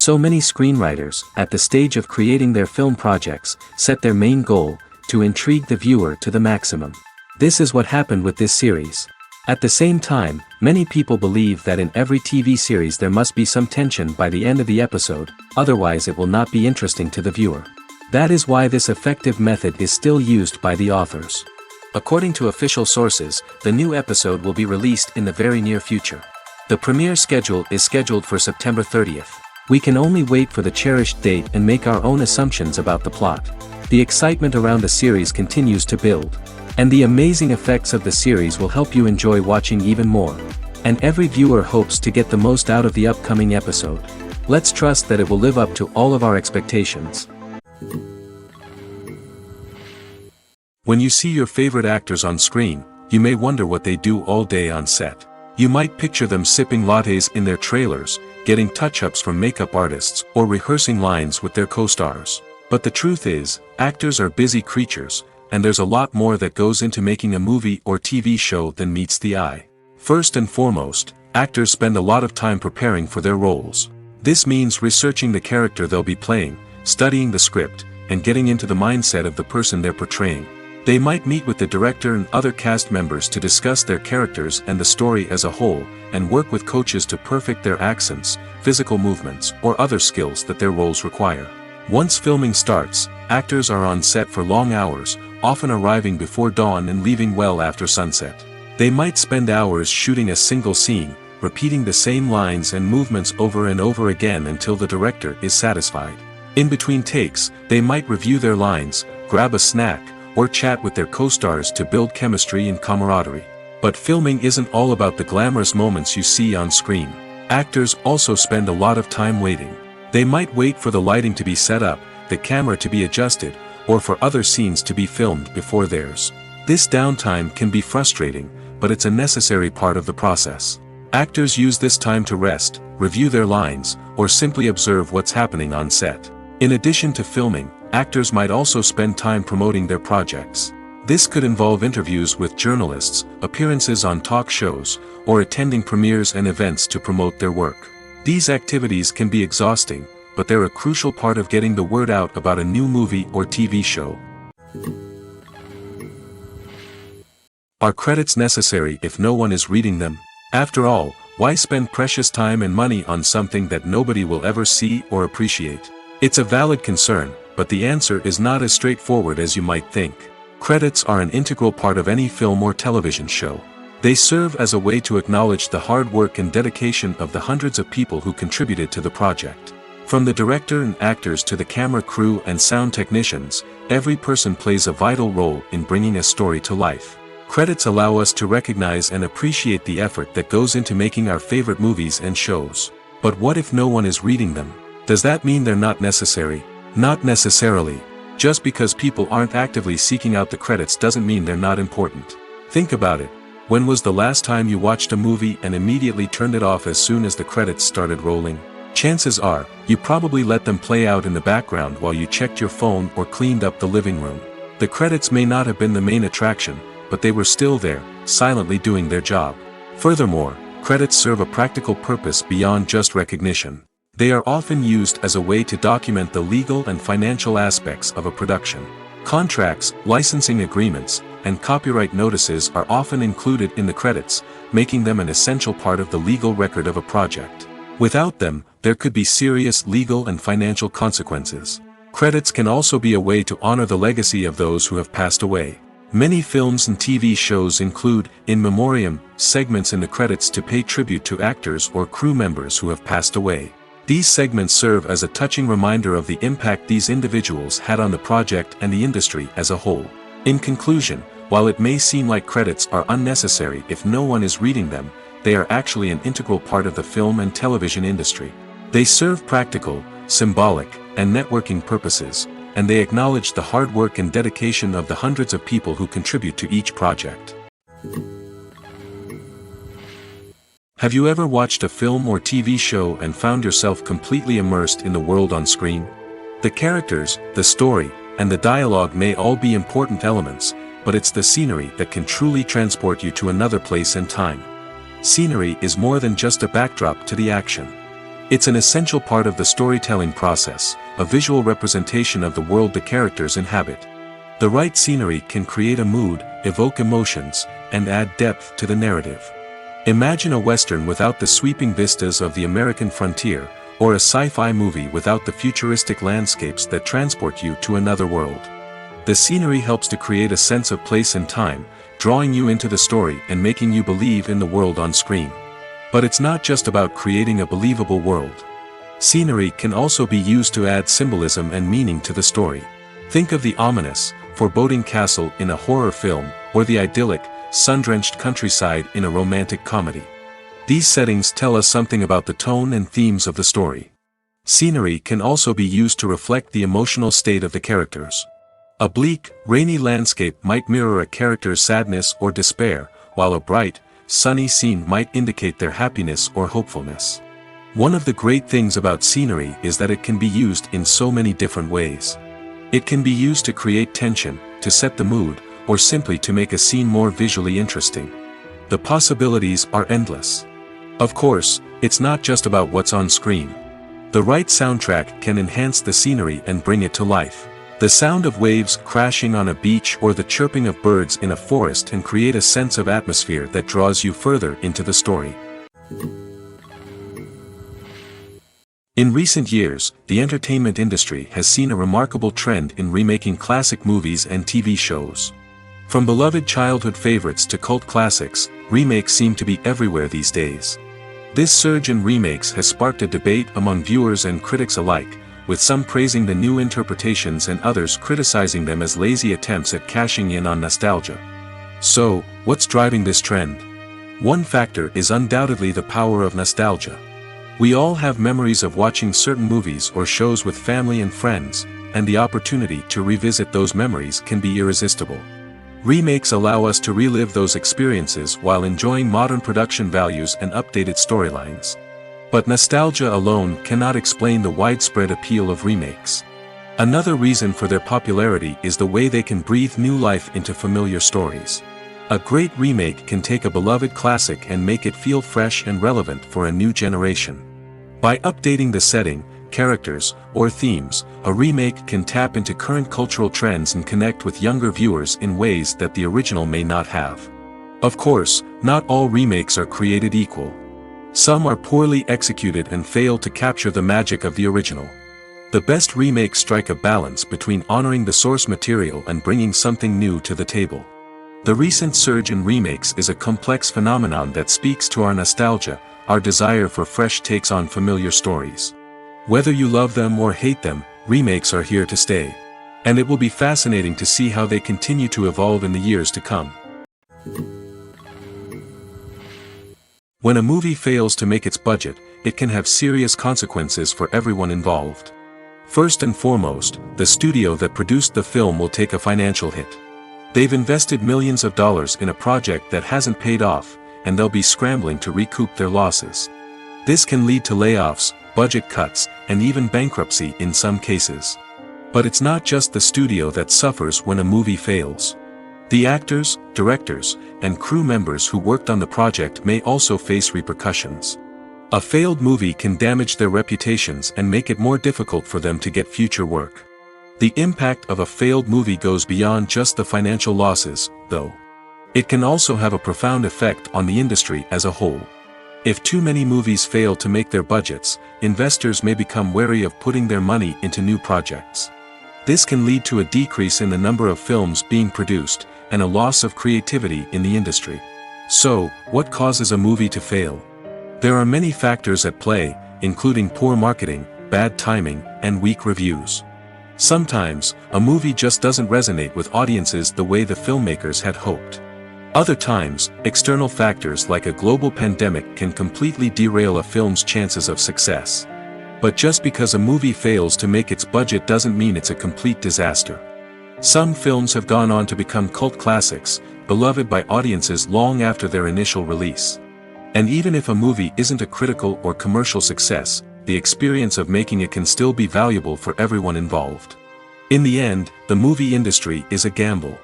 So many screenwriters, at the stage of creating their film projects, set their main goal, to intrigue the viewer to the maximum. This is what happened with this series. At the same time, many people believe that in every TV series there must be some tension by the end of the episode, otherwise it will not be interesting to the viewer. That is why this effective method is still used by the authors. According to official sources, the new episode will be released in the very near future. The premiere schedule is scheduled for September 30th. We can only wait for the cherished date and make our own assumptions about the plot. The excitement around the series continues to build. And the amazing effects of the series will help you enjoy watching even more. And every viewer hopes to get the most out of the upcoming episode. Let's trust that it will live up to all of our expectations. When you see your favorite actors on screen, you may wonder what they do all day on set. You might picture them sipping lattes in their trailers, getting touch-ups from makeup artists, or rehearsing lines with their co-stars. But the truth is, actors are busy creatures, and there's a lot more that goes into making a movie or TV show than meets the eye. First and foremost, actors spend a lot of time preparing for their roles. This means researching the character they'll be playing, studying the script, and getting into the mindset of the person they're portraying. They might meet with the director and other cast members to discuss their characters and the story as a whole, and work with coaches to perfect their accents, physical movements, or other skills that their roles require. Once filming starts, actors are on set for long hours, often arriving before dawn and leaving well after sunset. They might spend hours shooting a single scene, repeating the same lines and movements over and over again until the director is satisfied. In between takes, they might review their lines, grab a snack, or chat with their co-stars to build chemistry and camaraderie. But filming isn't all about the glamorous moments you see on screen. Actors also spend a lot of time waiting. They might wait for the lighting to be set up, the camera to be adjusted, or for other scenes to be filmed before theirs. This downtime can be frustrating, but it's a necessary part of the process. Actors use this time to rest, review their lines, or simply observe what's happening on set. In addition to filming, actors might also spend time promoting their projects. This could involve interviews with journalists, appearances on talk shows, or attending premieres and events to promote their work. These activities can be exhausting, but they're a crucial part of getting the word out about a new movie or TV show. Are credits necessary if no one is reading them? After all, why spend precious time and money on something that nobody will ever see or appreciate? It's a valid concern, but the answer is not as straightforward as you might think. Credits are an integral part of any film or television show. They serve as a way to acknowledge the hard work and dedication of the hundreds of people who contributed to the project. From the director and actors to the camera crew and sound technicians, every person plays a vital role in bringing a story to life. Credits allow us to recognize and appreciate the effort that goes into making our favorite movies and shows. But what if no one is reading them? Does that mean they're not necessary? Not necessarily. Just because people aren't actively seeking out the credits doesn't mean they're not important. Think about it. When was the last time you watched a movie and immediately turned it off as soon as the credits started rolling? Chances are, you probably let them play out in the background while you checked your phone or cleaned up the living room. The credits may not have been the main attraction, but they were still there, silently doing their job. Furthermore, credits serve a practical purpose beyond just recognition. They are often used as a way to document the legal and financial aspects of a production. Contracts, licensing agreements, and copyright notices are often included in the credits, making them an essential part of the legal record of a project. Without them, there could be serious legal and financial consequences. Credits can also be a way to honor the legacy of those who have passed away. Many films and TV shows include, in memoriam, segments in the credits to pay tribute to actors or crew members who have passed away. These segments serve as a touching reminder of the impact these individuals had on the project and the industry as a whole. In conclusion, while it may seem like credits are unnecessary if no one is reading them, they are actually an integral part of the film and television industry. They serve practical, symbolic, and networking purposes, and they acknowledge the hard work and dedication of the hundreds of people who contribute to each project. Have you ever watched a film or TV show and found yourself completely immersed in the world on screen? The characters, the story, and the dialogue may all be important elements, but it's the scenery that can truly transport you to another place and time. Scenery is more than just a backdrop to the action. It's an essential part of the storytelling process, a visual representation of the world the characters inhabit. The right scenery can create a mood, evoke emotions, and add depth to the narrative. Imagine a Western without the sweeping vistas of the American frontier, or a sci-fi movie without the futuristic landscapes that transport you to another world. The scenery helps to create a sense of place and time, drawing you into the story and making you believe in the world on screen. But it's not just about creating a believable world. Scenery can also be used to add symbolism and meaning to the story. Think of the ominous, foreboding castle in a horror film, or the idyllic, sun-drenched countryside in a romantic comedy. These settings tell us something about the tone and themes of the story. Scenery can also be used to reflect the emotional state of the characters. A bleak, rainy landscape might mirror a character's sadness or despair, while a bright, sunny scene might indicate their happiness or hopefulness. One of the great things about scenery is that it can be used in so many different ways. It can be used to create tension, to set the mood, or simply to make a scene more visually interesting. The possibilities are endless. Of course, it's not just about what's on screen. The right soundtrack can enhance the scenery and bring it to life. The sound of waves crashing on a beach or the chirping of birds in a forest can create a sense of atmosphere that draws you further into the story. In recent years, the entertainment industry has seen a remarkable trend in remaking classic movies and TV shows. From beloved childhood favorites to cult classics, remakes seem to be everywhere these days. This surge in remakes has sparked a debate among viewers and critics alike, with some praising the new interpretations and others criticizing them as lazy attempts at cashing in on nostalgia. So, what's driving this trend? One factor is undoubtedly the power of nostalgia. We all have memories of watching certain movies or shows with family and friends, and the opportunity to revisit those memories can be irresistible. Remakes allow us to relive those experiences while enjoying modern production values and updated storylines. But nostalgia alone cannot explain the widespread appeal of remakes. Another reason for their popularity is the way they can breathe new life into familiar stories. A great remake can take a beloved classic and make it feel fresh and relevant for a new generation. By updating the setting, characters, or themes, a remake can tap into current cultural trends and connect with younger viewers in ways that the original may not have. Of course, not all remakes are created equal. Some are poorly executed and fail to capture the magic of the original. The best remakes strike a balance between honoring the source material and bringing something new to the table. The recent surge in remakes is a complex phenomenon that speaks to our nostalgia, our desire for fresh takes on familiar stories. Whether you love them or hate them, remakes are here to stay. And it will be fascinating to see how they continue to evolve in the years to come. When a movie fails to make its budget, it can have serious consequences for everyone involved. First and foremost, the studio that produced the film will take a financial hit. They've invested millions of dollars in a project that hasn't paid off, and they'll be scrambling to recoup their losses. This can lead to layoffs, budget cuts, and even bankruptcy in some cases. But it's not just the studio that suffers when a movie fails. The actors, directors, and crew members who worked on the project may also face repercussions. A failed movie can damage their reputations and make it more difficult for them to get future work. The impact of a failed movie goes beyond just the financial losses, though. It can also have a profound effect on the industry as a whole. If too many movies fail to make their budgets, investors may become wary of putting their money into new projects. This can lead to a decrease in the number of films being produced, and a loss of creativity in the industry. So, what causes a movie to fail? There are many factors at play, including poor marketing, bad timing, and weak reviews. Sometimes, a movie just doesn't resonate with audiences the way the filmmakers had hoped. Other times, external factors like a global pandemic can completely derail a film's chances of success. But just because a movie fails to make its budget doesn't mean it's a complete disaster. Some films have gone on to become cult classics, beloved by audiences long after their initial release. And even if a movie isn't a critical or commercial success, the experience of making it can still be valuable for everyone involved. In the end, the movie industry is a gamble.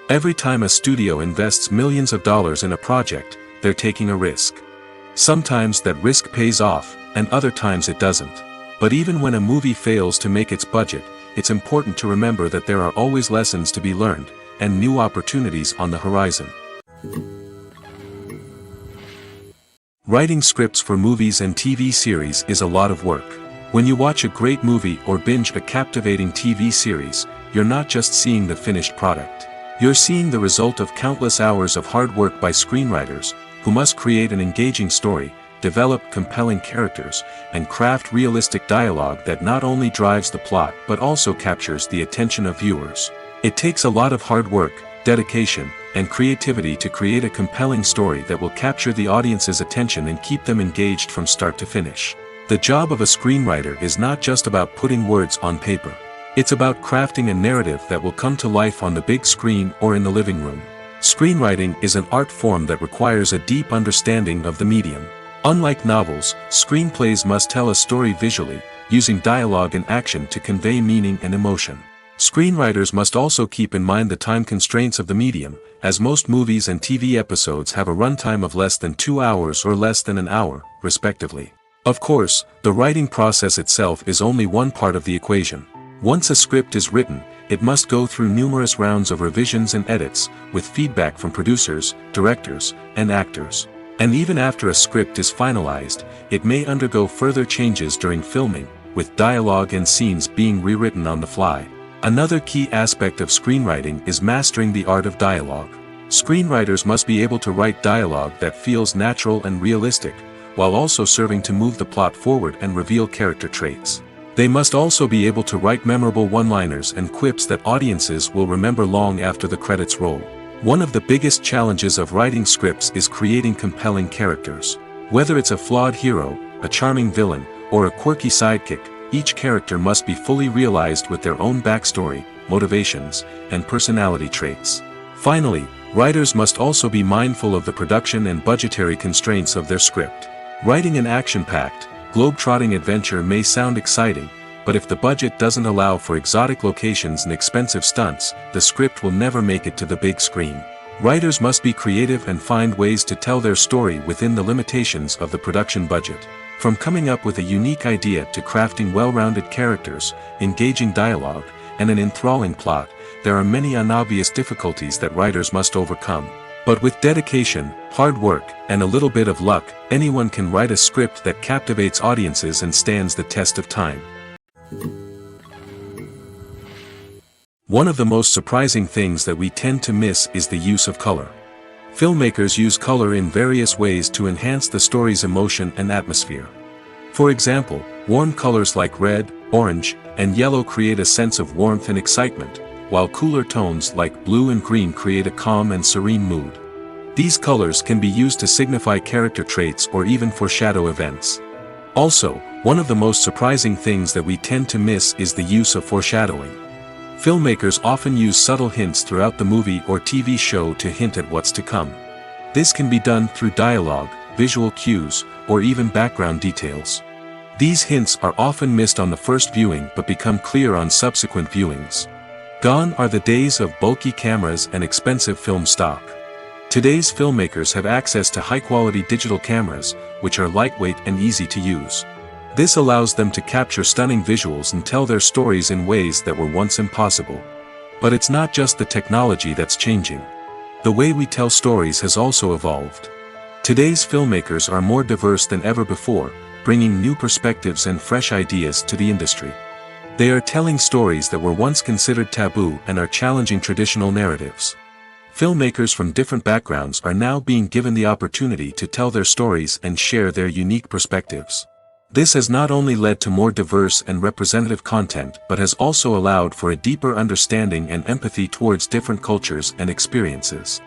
Every time a studio invests millions of dollars in a project, they're taking a risk. Sometimes that risk pays off, and other times it doesn't. But even when a movie fails to make its budget, it's important to remember that there are always lessons to be learned, and new opportunities on the horizon. Writing scripts for movies and TV series is a lot of work. When you watch a great movie or binge a captivating TV series, you're not just seeing the finished product. You're seeing the result of countless hours of hard work by screenwriters, who must create an engaging story, develop compelling characters, and craft realistic dialogue that not only drives the plot but also captures the attention of viewers. It takes a lot of hard work, dedication, and creativity to create a compelling story that will capture the audience's attention and keep them engaged from start to finish. The job of a screenwriter is not just about putting words on paper. It's about crafting a narrative that will come to life on the big screen or in the living room. Screenwriting is an art form that requires a deep understanding of the medium. Unlike novels, screenplays must tell a story visually, using dialogue and action to convey meaning and emotion. Screenwriters must also keep in mind the time constraints of the medium, as most movies and TV episodes have a runtime of less than 2 hours or less than an hour, respectively. Of course, the writing process itself is only one part of the equation. Once a script is written, it must go through numerous rounds of revisions and edits, with feedback from producers, directors, and actors. And even after a script is finalized, it may undergo further changes during filming, with dialogue and scenes being rewritten on the fly. Another key aspect of screenwriting is mastering the art of dialogue. Screenwriters must be able to write dialogue that feels natural and realistic, while also serving to move the plot forward and reveal character traits. They must also be able to write memorable one-liners and quips that audiences will remember long after the credits roll. One of the biggest challenges of writing scripts is creating compelling characters. Whether it's a flawed hero, a charming villain, or a quirky sidekick, each character must be fully realized with their own backstory, motivations, and personality traits. Finally, writers must also be mindful of the production and budgetary constraints of their script. Writing an action-packed, globe-trotting adventure may sound exciting, but if the budget doesn't allow for exotic locations and expensive stunts, the script will never make it to the big screen. Writers must be creative and find ways to tell their story within the limitations of the production budget. From coming up with a unique idea to crafting well-rounded characters, engaging dialogue, and an enthralling plot, there are many unobvious difficulties that writers must overcome. But with dedication, hard work, and a little bit of luck, anyone can write a script that captivates audiences and stands the test of time. One of the most surprising things that we tend to miss is the use of color. Filmmakers use color in various ways to enhance the story's emotion and atmosphere. For example, warm colors like red, orange, and yellow create a sense of warmth and excitement, while cooler tones like blue and green create a calm and serene mood. These colors can be used to signify character traits or even foreshadow events. Also, one of the most surprising things that we tend to miss is the use of foreshadowing. Filmmakers often use subtle hints throughout the movie or TV show to hint at what's to come. This can be done through dialogue, visual cues, or even background details. These hints are often missed on the first viewing but become clear on subsequent viewings. Gone are the days of bulky cameras and expensive film stock. Today's filmmakers have access to high-quality digital cameras, which are lightweight and easy to use. This allows them to capture stunning visuals and tell their stories in ways that were once impossible. But it's not just the technology that's changing. The way we tell stories has also evolved. Today's filmmakers are more diverse than ever before, bringing new perspectives and fresh ideas to the industry. They are telling stories that were once considered taboo and are challenging traditional narratives. Filmmakers from different backgrounds are now being given the opportunity to tell their stories and share their unique perspectives. This has not only led to more diverse and representative content but has also allowed for a deeper understanding and empathy towards different cultures and experiences.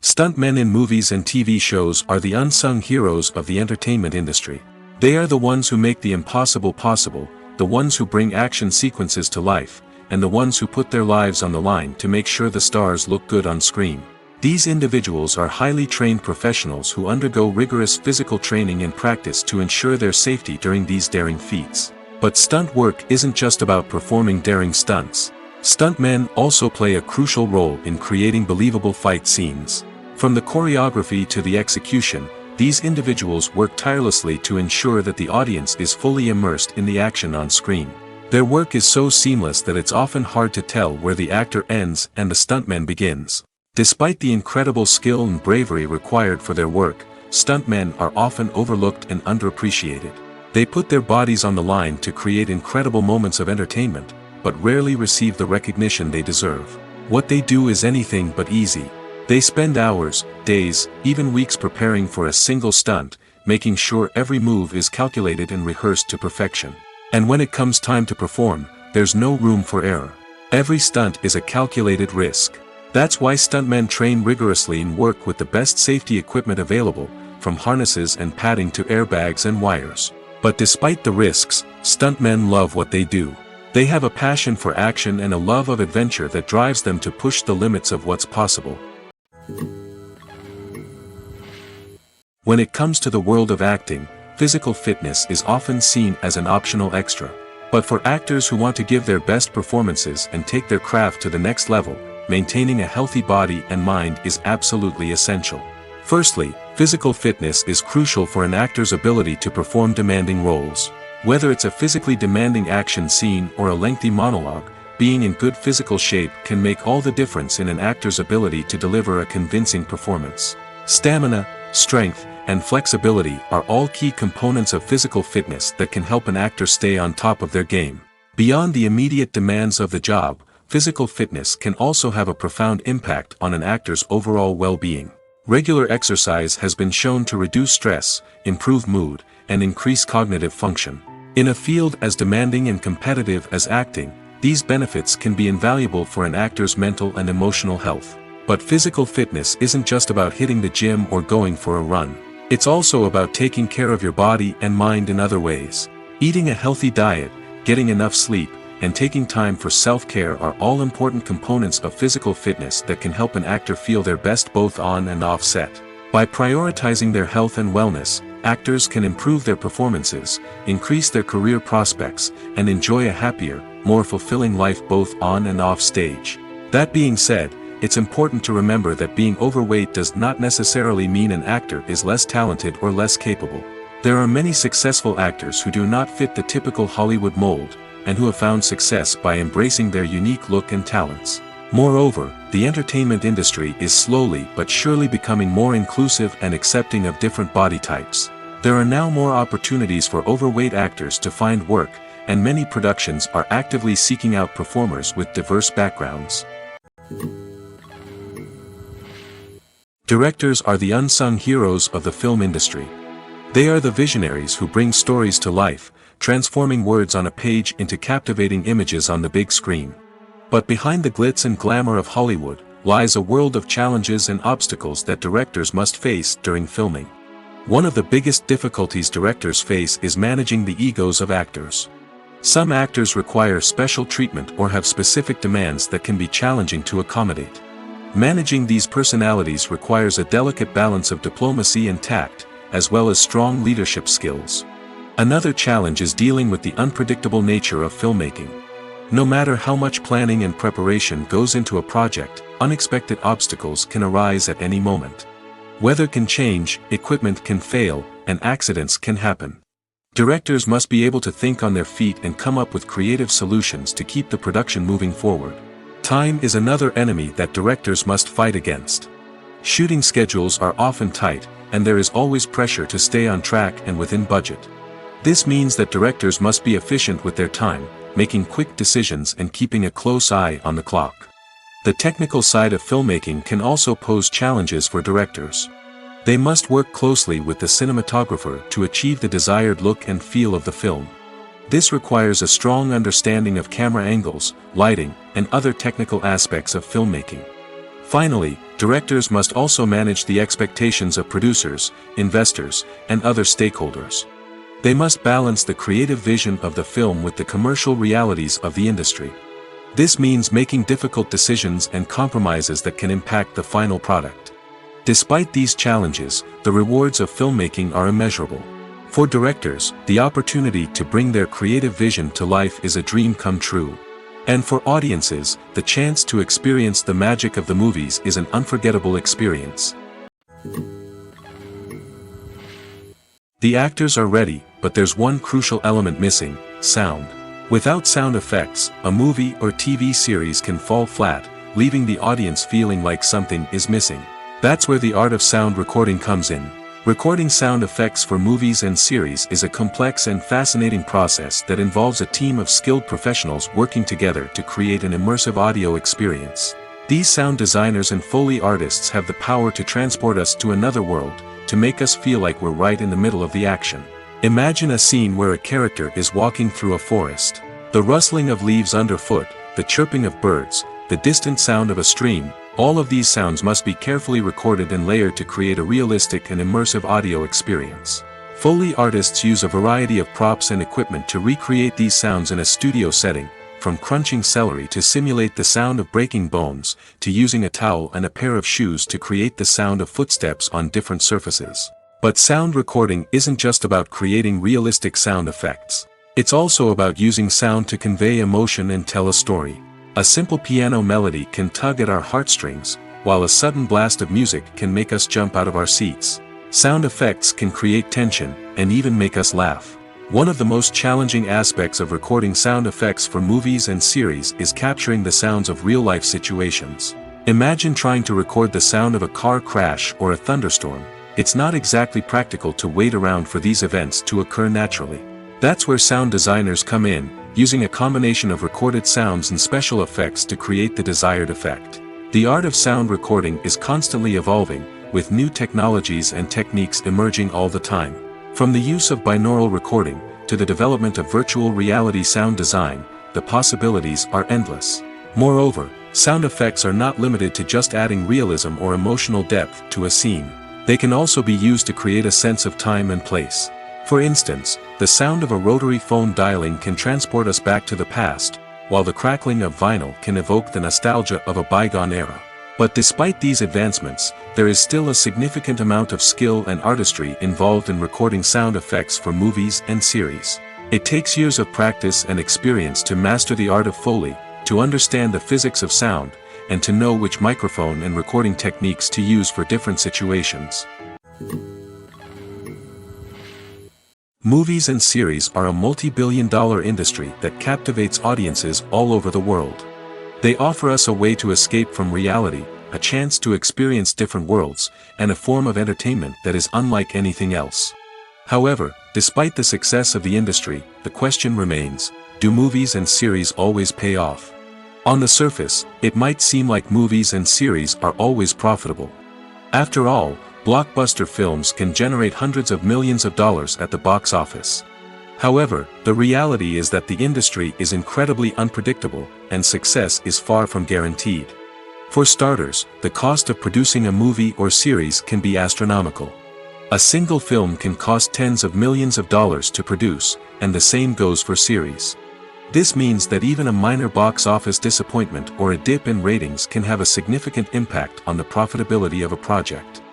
Stuntmen in movies and TV shows are the unsung heroes of the entertainment industry. They are the ones who make the impossible possible, the ones who bring action sequences to life, and the ones who put their lives on the line to make sure the stars look good on screen. These individuals are highly trained professionals who undergo rigorous physical training and practice to ensure their safety during these daring feats. But stunt work isn't just about performing daring stunts. Stuntmen also play a crucial role in creating believable fight scenes. From the choreography to the execution, These individuals work tirelessly to ensure that the audience is fully immersed in the action on screen. Their work is so seamless that it's often hard to tell where the actor ends and the stuntman begins. Despite the incredible skill and bravery required for their work, stuntmen are often overlooked and underappreciated. They put their bodies on the line to create incredible moments of entertainment, but rarely receive the recognition they deserve. What they do is anything but easy. They spend hours, days, even weeks preparing for a single stunt, making sure every move is calculated and rehearsed to perfection. And when it comes time to perform, there's no room for error. Every stunt is a calculated risk. That's why stuntmen train rigorously and work with the best safety equipment available, from harnesses and padding to airbags and wires. But despite the risks, stuntmen love what they do. They have a passion for action and a love of adventure that drives them to push the limits of what's possible. When it comes to the world of acting, physical fitness is often seen as an optional extra. But for actors who want to give their best performances and take their craft to the next level, maintaining a healthy body and mind is absolutely essential. Firstly, physical fitness is crucial for an actor's ability to perform demanding roles. Whether it's a physically demanding action scene or a lengthy monologue, being in good physical shape can make all the difference in an actor's ability to deliver a convincing performance. Stamina, strength, and flexibility are all key components of physical fitness that can help an actor stay on top of their game. Beyond the immediate demands of the job, physical fitness can also have a profound impact on an actor's overall well-being. Regular exercise has been shown to reduce stress, improve mood, and increase cognitive function. In a field as demanding and competitive as acting, these benefits can be invaluable for an actor's mental and emotional health. But physical fitness isn't just about hitting the gym or going for a run. It's also about taking care of your body and mind in other ways. Eating a healthy diet, getting enough sleep, and taking time for self-care are all important components of physical fitness that can help an actor feel their best both on and off set. By prioritizing their health and wellness, actors can improve their performances, increase their career prospects, and enjoy a happier, more fulfilling life both on and off stage. That being said, it's important to remember that being overweight does not necessarily mean an actor is less talented or less capable. There are many successful actors who do not fit the typical Hollywood mold, and who have found success by embracing their unique look and talents. Moreover, the entertainment industry is slowly but surely becoming more inclusive and accepting of different body types. There are now more opportunities for overweight actors to find work, and many productions are actively seeking out performers with diverse backgrounds. Directors are the unsung heroes of the film industry. They are the visionaries who bring stories to life, transforming words on a page into captivating images on the big screen. But behind the glitz and glamour of Hollywood, lies a world of challenges and obstacles that directors must face during filming. One of the biggest difficulties directors face is managing the egos of actors. Some actors require special treatment or have specific demands that can be challenging to accommodate. Managing these personalities requires a delicate balance of diplomacy and tact, as well as strong leadership skills. Another challenge is dealing with the unpredictable nature of filmmaking. No matter how much planning and preparation goes into a project, unexpected obstacles can arise at any moment. Weather can change, equipment can fail, and accidents can happen. Directors must be able to think on their feet and come up with creative solutions to keep the production moving forward. Time is another enemy that directors must fight against. Shooting schedules are often tight, and there is always pressure to stay on track and within budget. This means that directors must be efficient with their time, making quick decisions and keeping a close eye on the clock. The technical side of filmmaking can also pose challenges for directors. They must work closely with the cinematographer to achieve the desired look and feel of the film. This requires a strong understanding of camera angles, lighting, and other technical aspects of filmmaking. Finally, directors must also manage the expectations of producers, investors, and other stakeholders. They must balance the creative vision of the film with the commercial realities of the industry. This means making difficult decisions and compromises that can impact the final product. Despite these challenges, the rewards of filmmaking are immeasurable. For directors, the opportunity to bring their creative vision to life is a dream come true. And for audiences, the chance to experience the magic of the movies is an unforgettable experience. The actors are ready, but there's one crucial element missing: sound. Without sound effects, a movie or TV series can fall flat, leaving the audience feeling like something is missing. That's where the art of sound recording comes in. Recording sound effects for movies and series is a complex and fascinating process that involves a team of skilled professionals working together to create an immersive audio experience. These sound designers and Foley artists have the power to transport us to another world, to make us feel like we're right in the middle of the action. Imagine a scene where a character is walking through a forest. The rustling of leaves underfoot, the chirping of birds, the distant sound of a stream, all of these sounds must be carefully recorded and layered to create a realistic and immersive audio experience. Foley artists use a variety of props and equipment to recreate these sounds in a studio setting, from crunching celery to simulate the sound of breaking bones, to using a towel and a pair of shoes to create the sound of footsteps on different surfaces. But sound recording isn't just about creating realistic sound effects. It's also about using sound to convey emotion and tell a story. A simple piano melody can tug at our heartstrings, while a sudden blast of music can make us jump out of our seats. Sound effects can create tension, and even make us laugh. One of the most challenging aspects of recording sound effects for movies and series is capturing the sounds of real-life situations. Imagine trying to record the sound of a car crash or a thunderstorm. It's not exactly practical to wait around for these events to occur naturally. That's where sound designers come in, using a combination of recorded sounds and special effects to create the desired effect. The art of sound recording is constantly evolving, with new technologies and techniques emerging all the time. From the use of binaural recording, to the development of virtual reality sound design, the possibilities are endless. Moreover, sound effects are not limited to just adding realism or emotional depth to a scene. They can also be used to create a sense of time and place. For instance, the sound of a rotary phone dialing can transport us back to the past, while the crackling of vinyl can evoke the nostalgia of a bygone era. But despite these advancements, there is still a significant amount of skill and artistry involved in recording sound effects for movies and series. It takes years of practice and experience to master the art of Foley, to understand the physics of sound, and to know which microphone and recording techniques to use for different situations. Movies and series are a multi-billion-dollar industry that captivates audiences all over the world. They offer us a way to escape from reality, a chance to experience different worlds, and a form of entertainment that is unlike anything else. However, despite the success of the industry, the question remains: do movies and series always pay off? On the surface, it might seem like movies and series are always profitable. After all, blockbuster films can generate hundreds of millions of dollars at the box office. However, the reality is that the industry is incredibly unpredictable, and success is far from guaranteed. For starters, the cost of producing a movie or series can be astronomical. A single film can cost tens of millions of dollars to produce, and the same goes for series. This means that even a minor box office disappointment or a dip in ratings can have a significant impact on the profitability of a project.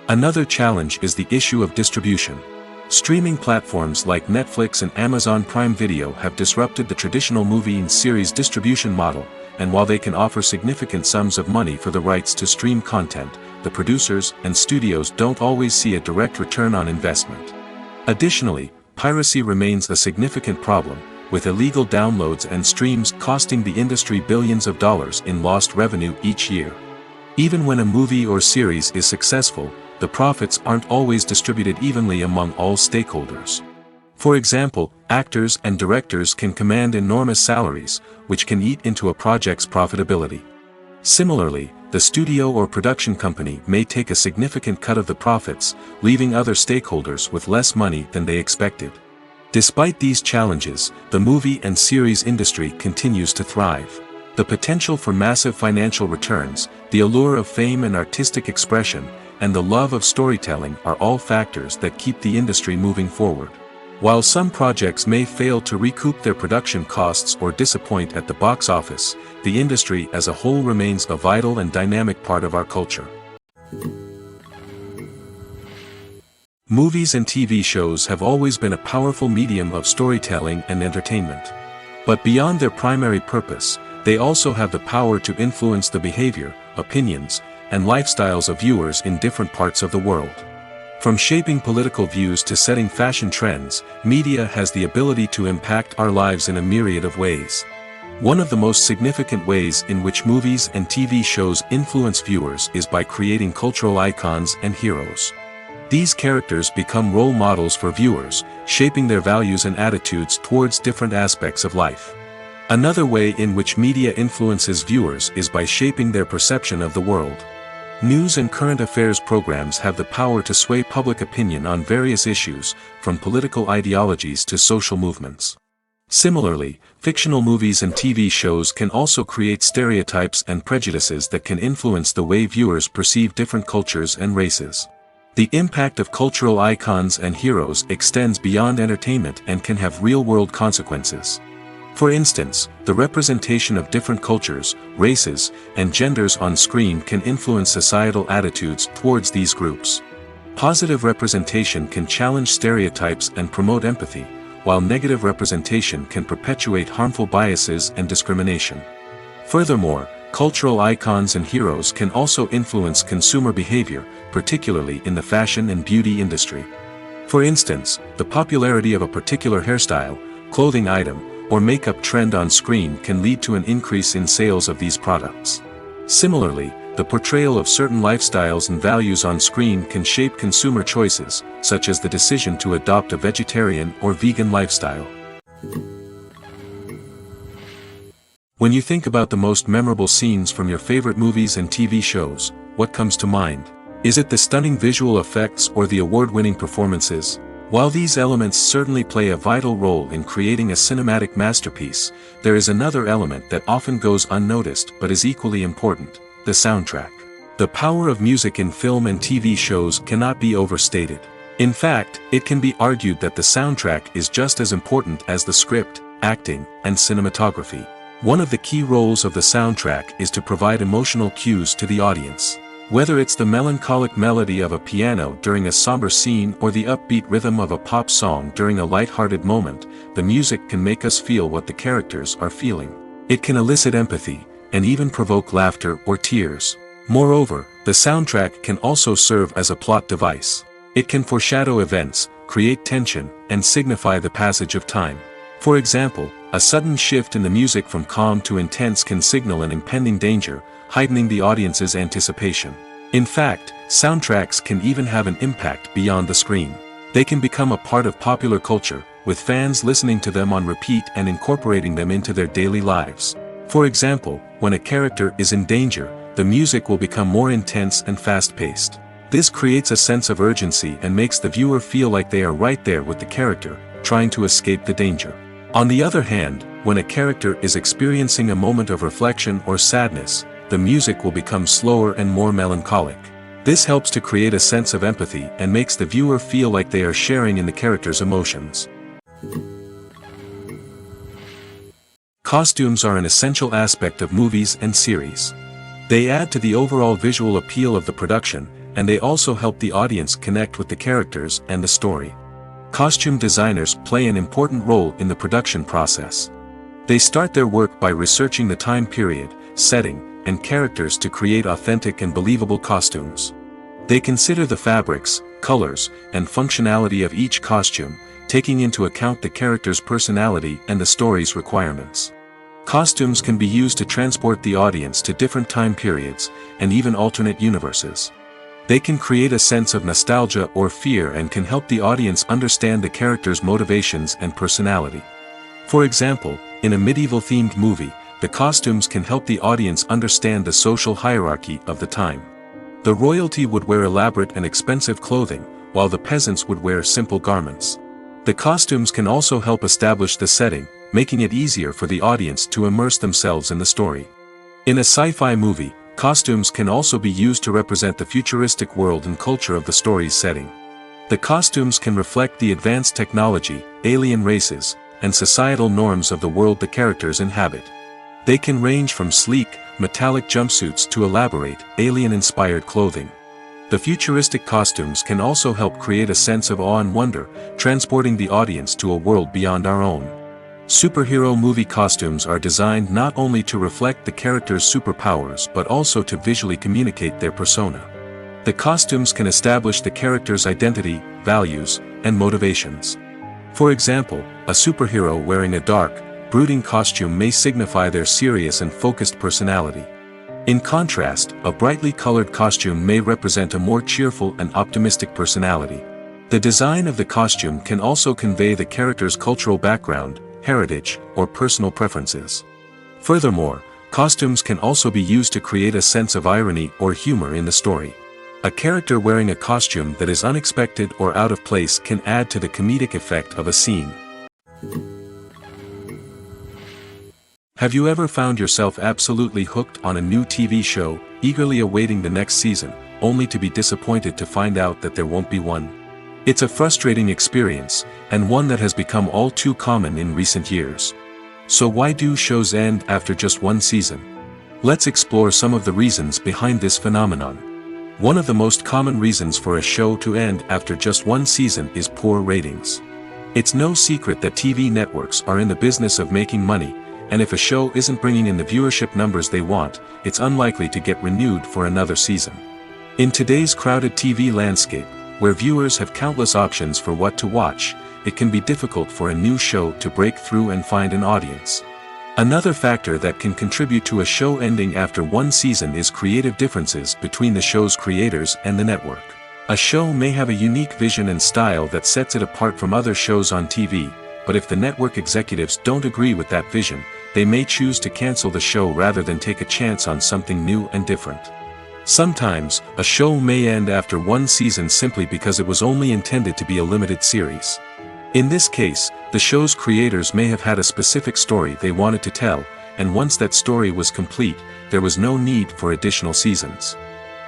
Another challenge is the issue of distribution. Streaming platforms like Netflix and Amazon Prime Video have disrupted the traditional movie and series distribution model, and while they can offer significant sums of money for the rights to stream content, the producers and studios don't always see a direct return on investment. Additionally, piracy remains a significant problem, with illegal downloads and streams costing the industry billions of dollars in lost revenue each year. Even when a movie or series is successful, the profits aren't always distributed evenly among all stakeholders. For example, actors and directors can command enormous salaries, which can eat into a project's profitability. Similarly, the studio or production company may take a significant cut of the profits, leaving other stakeholders with less money than they expected. Despite these challenges, the movie and series industry continues to thrive. The potential for massive financial returns, the allure of fame and artistic expression, and the love of storytelling are all factors that keep the industry moving forward. While some projects may fail to recoup their production costs or disappoint at the box office, the industry as a whole remains a vital and dynamic part of our culture. Movies and TV shows have always been a powerful medium of storytelling and entertainment. But beyond their primary purpose, they also have the power to influence the behavior, opinions, and lifestyles of viewers in different parts of the world. From shaping political views to setting fashion trends, media has the ability to impact our lives in a myriad of ways. One of the most significant ways in which movies and TV shows influence viewers is by creating cultural icons and heroes. These characters become role models for viewers, shaping their values and attitudes towards different aspects of life. Another way in which media influences viewers is by shaping their perception of the world. News and current affairs programs have the power to sway public opinion on various issues, from political ideologies to social movements. Similarly, fictional movies and TV shows can also create stereotypes and prejudices that can influence the way viewers perceive different cultures and races. The impact of cultural icons and heroes extends beyond entertainment and can have real-world consequences. For instance, the representation of different cultures, races, and genders on screen can influence societal attitudes towards these groups. Positive representation can challenge stereotypes and promote empathy, while negative representation can perpetuate harmful biases and discrimination. Furthermore, cultural icons and heroes can also influence consumer behavior, particularly in the fashion and beauty industry. For instance, the popularity of a particular hairstyle, clothing item, or makeup trend on screen can lead to an increase in sales of these products. Similarly, the portrayal of certain lifestyles and values on screen can shape consumer choices, such as the decision to adopt a vegetarian or vegan lifestyle. When you think about the most memorable scenes from your favorite movies and TV shows, what comes to mind? Is it the stunning visual effects or the award-winning performances? While these elements certainly play a vital role in creating a cinematic masterpiece, there is another element that often goes unnoticed but is equally important: the soundtrack. The power of music in film and TV shows cannot be overstated. In fact, it can be argued that the soundtrack is just as important as the script, acting, and cinematography. One of the key roles of the soundtrack is to provide emotional cues to the audience. Whether it's the melancholic melody of a piano during a somber scene or the upbeat rhythm of a pop song during a light-hearted moment, the music can make us feel what the characters are feeling. It can elicit empathy, and even provoke laughter or tears. Moreover, the soundtrack can also serve as a plot device. It can foreshadow events, create tension, and signify the passage of time. For example, a sudden shift in the music from calm to intense can signal an impending danger, heightening the audience's anticipation. In fact, soundtracks can even have an impact beyond the screen. They can become a part of popular culture, with fans listening to them on repeat and incorporating them into their daily lives. For example, when a character is in danger, the music will become more intense and fast-paced. This creates a sense of urgency and makes the viewer feel like they are right there with the character, trying to escape the danger. On the other hand, when a character is experiencing a moment of reflection or sadness, the music will become slower and more melancholic. This helps to create a sense of empathy and makes the viewer feel like they are sharing in the character's emotions. Costumes are an essential aspect of movies and series. They add to the overall visual appeal of the production, and they also help the audience connect with the characters and the story. Costume designers play an important role in the production process. They start their work by researching the time period, setting, and characters to create authentic and believable costumes. They consider the fabrics, colors, and functionality of each costume, taking into account the character's personality and the story's requirements. Costumes can be used to transport the audience to different time periods, and even alternate universes. They can create a sense of nostalgia or fear and can help the audience understand the character's motivations and personality. For example, in a medieval-themed movie, the costumes can help the audience understand the social hierarchy of the time. The royalty would wear elaborate and expensive clothing, while the peasants would wear simple garments. The costumes can also help establish the setting, making it easier for the audience to immerse themselves in the story. In a sci-fi movie, costumes can also be used to represent the futuristic world and culture of the story's setting. The costumes can reflect the advanced technology, alien races, and societal norms of the world the characters inhabit. They can range from sleek, metallic jumpsuits to elaborate, alien-inspired clothing. The futuristic costumes can also help create a sense of awe and wonder, transporting the audience to a world beyond our own. Superhero movie costumes are designed not only to reflect the character's superpowers but also to visually communicate their persona. The costumes can establish the character's identity, values, and motivations. For example, a superhero wearing a dark, brooding costume may signify their serious and focused personality. In contrast, a brightly colored costume may represent a more cheerful and optimistic personality. The design of the costume can also convey the character's cultural background, heritage, or personal preferences. Furthermore, costumes can also be used to create a sense of irony or humor in the story. A character wearing a costume that is unexpected or out of place can add to the comedic effect of a scene. Have you ever found yourself absolutely hooked on a new TV show, eagerly awaiting the next season, only to be disappointed to find out that there won't be one? It's a frustrating experience, and one that has become all too common in recent years. So why do shows end after just one season? Let's explore some of the reasons behind this phenomenon. One of the most common reasons for a show to end after just one season is poor ratings. It's no secret that TV networks are in the business of making money, and if a show isn't bringing in the viewership numbers they want, it's unlikely to get renewed for another season. In today's crowded TV landscape, where viewers have countless options for what to watch, it can be difficult for a new show to break through and find an audience. Another factor that can contribute to a show ending after one season is creative differences between the show's creators and the network. A show may have a unique vision and style that sets it apart from other shows on TV, but if the network executives don't agree with that vision, they may choose to cancel the show rather than take a chance on something new and different. Sometimes, a show may end after one season simply because it was only intended to be a limited series. In this case, the show's creators may have had a specific story they wanted to tell, and once that story was complete, there was no need for additional seasons.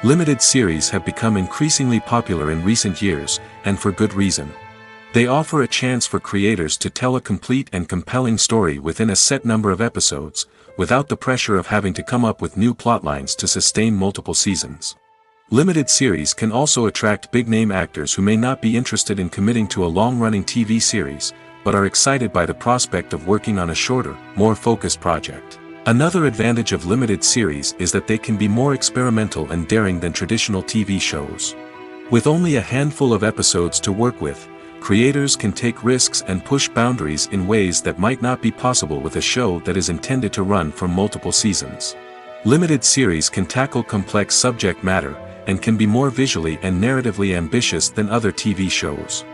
Limited series have become increasingly popular in recent years, and for good reason. They offer a chance for creators to tell a complete and compelling story within a set number of episodes, without the pressure of having to come up with new plotlines to sustain multiple seasons. Limited series can also attract big-name actors who may not be interested in committing to a long-running TV series, but are excited by the prospect of working on a shorter, more focused project. Another advantage of limited series is that they can be more experimental and daring than traditional TV shows. With only a handful of episodes to work with, creators can take risks and push boundaries in ways that might not be possible with a show that is intended to run for multiple seasons. Limited series can tackle complex subject matter, and can be more visually and narratively ambitious than other TV shows.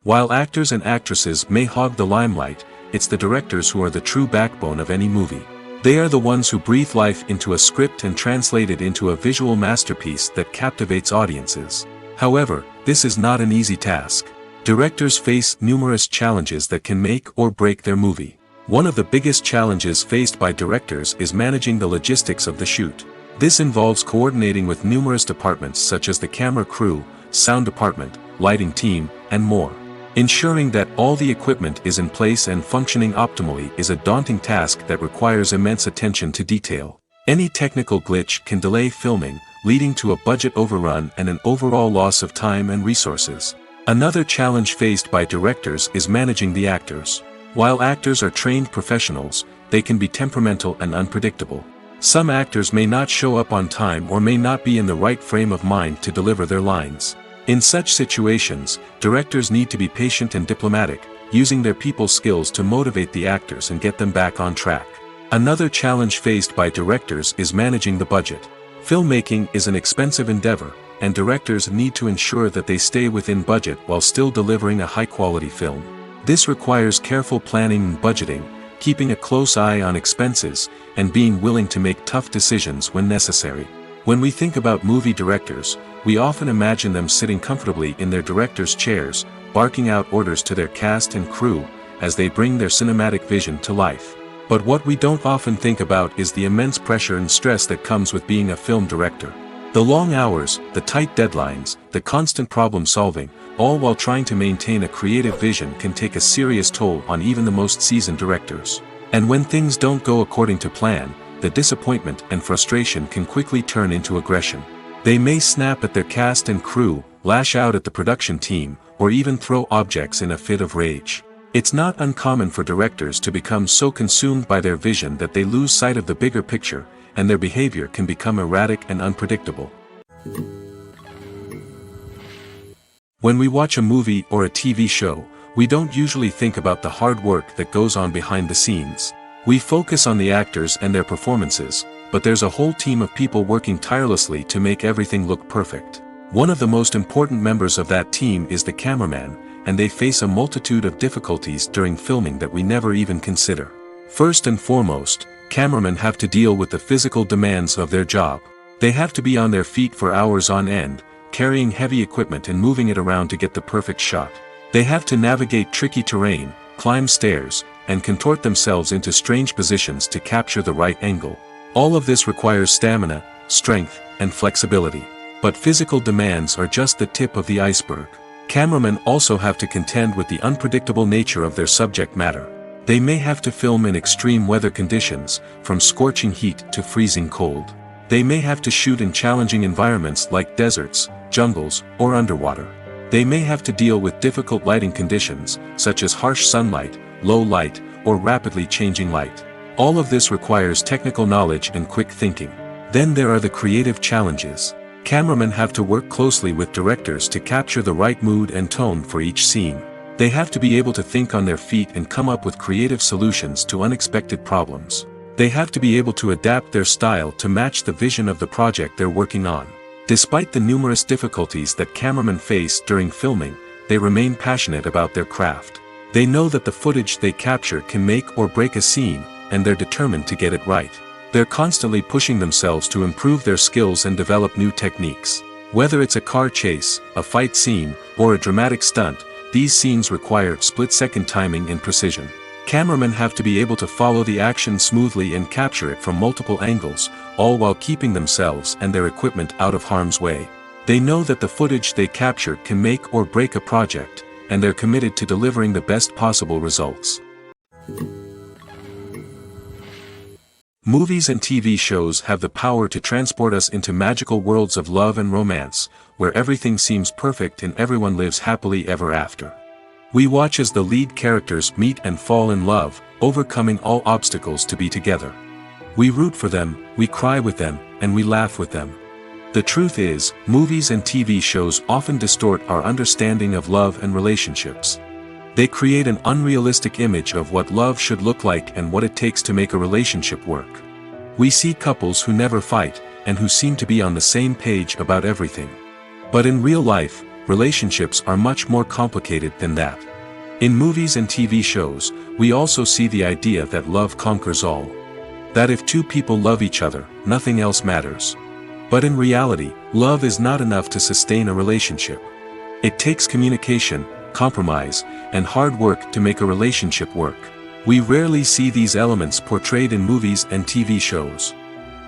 While actors and actresses may hog the limelight, it's the directors who are the true backbone of any movie. They are the ones who breathe life into a script and translate it into a visual masterpiece that captivates audiences. However, this is not an easy task. Directors face numerous challenges that can make or break their movie. One of the biggest challenges faced by directors is managing the logistics of the shoot. This involves coordinating with numerous departments such as the camera crew, sound department, lighting team, and more. Ensuring that all the equipment is in place and functioning optimally is a daunting task that requires immense attention to detail. Any technical glitch can delay filming, leading to a budget overrun and an overall loss of time and resources. Another challenge faced by directors is managing the actors. While actors are trained professionals, they can be temperamental and unpredictable. Some actors may not show up on time or may not be in the right frame of mind to deliver their lines. In such situations, directors need to be patient and diplomatic, using their people skills to motivate the actors and get them back on track. Another challenge faced by directors is managing the budget. Filmmaking is an expensive endeavor, and directors need to ensure that they stay within budget while still delivering a high-quality film. This requires careful planning and budgeting, keeping a close eye on expenses, and being willing to make tough decisions when necessary. When we think about movie directors, we often imagine them sitting comfortably in their director's chairs, barking out orders to their cast and crew, as they bring their cinematic vision to life. But what we don't often think about is the immense pressure and stress that comes with being a film director. The long hours, the tight deadlines, the constant problem solving, all while trying to maintain a creative vision can take a serious toll on even the most seasoned directors. And when things don't go according to plan, the disappointment and frustration can quickly turn into aggression. They may snap at their cast and crew, lash out at the production team, or even throw objects in a fit of rage. It's not uncommon for directors to become so consumed by their vision that they lose sight of the bigger picture, and their behavior can become erratic and unpredictable. When we watch a movie or a TV show, we don't usually think about the hard work that goes on behind the scenes. We focus on the actors and their performances, but there's a whole team of people working tirelessly to make everything look perfect. One of the most important members of that team is the cameraman, and they face a multitude of difficulties during filming that we never even consider. First and foremost, cameramen have to deal with the physical demands of their job. They have to be on their feet for hours on end, carrying heavy equipment and moving it around to get the perfect shot. They have to navigate tricky terrain, climb stairs, and contort themselves into strange positions to capture the right angle. All of this requires stamina, strength, and flexibility. But physical demands are just the tip of the iceberg. Cameramen also have to contend with the unpredictable nature of their subject matter. They may have to film in extreme weather conditions, from scorching heat to freezing cold. They may have to shoot in challenging environments like deserts, jungles, or underwater. They may have to deal with difficult lighting conditions, such as harsh sunlight, low light, or rapidly changing light. All of this requires technical knowledge and quick thinking. Then there are the creative challenges. Cameramen have to work closely with directors to capture the right mood and tone for each scene. They have to be able to think on their feet and come up with creative solutions to unexpected problems. They have to be able to adapt their style to match the vision of the project they're working on. Despite the numerous difficulties that cameramen face during filming, they remain passionate about their craft. They know that the footage they capture can make or break a scene, and they're determined to get it right. They're constantly pushing themselves to improve their skills and develop new techniques. Whether it's a car chase, a fight scene, or a dramatic stunt, these scenes require split-second timing and precision. Cameramen have to be able to follow the action smoothly and capture it from multiple angles, all while keeping themselves and their equipment out of harm's way. They know that the footage they capture can make or break a project, and they're committed to delivering the best possible results. Movies and TV shows have the power to transport us into magical worlds of love and romance, where everything seems perfect and everyone lives happily ever after. We watch as the lead characters meet and fall in love, overcoming all obstacles to be together. We root for them, we cry with them, and we laugh with them. The truth is, movies and TV shows often distort our understanding of love and relationships. They create an unrealistic image of what love should look like and what it takes to make a relationship work. We see couples who never fight, and who seem to be on the same page about everything. But in real life, relationships are much more complicated than that. In movies and TV shows, we also see the idea that love conquers all. That if two people love each other, nothing else matters. But in reality, love is not enough to sustain a relationship. It takes communication, compromise, and hard work to make a relationship work. We rarely see these elements portrayed in movies and TV shows.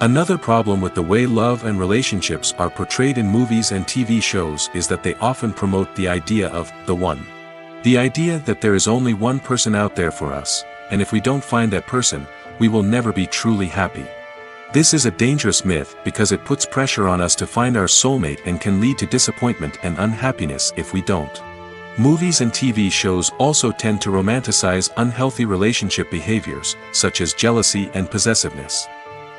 Another problem with the way love and relationships are portrayed in movies and TV shows is that they often promote the idea of the one. The idea that there is only one person out there for us, and if we don't find that person, we will never be truly happy. This is a dangerous myth because it puts pressure on us to find our soulmate and can lead to disappointment and unhappiness if we don't. Movies and TV shows also tend to romanticize unhealthy relationship behaviors, such as jealousy and possessiveness.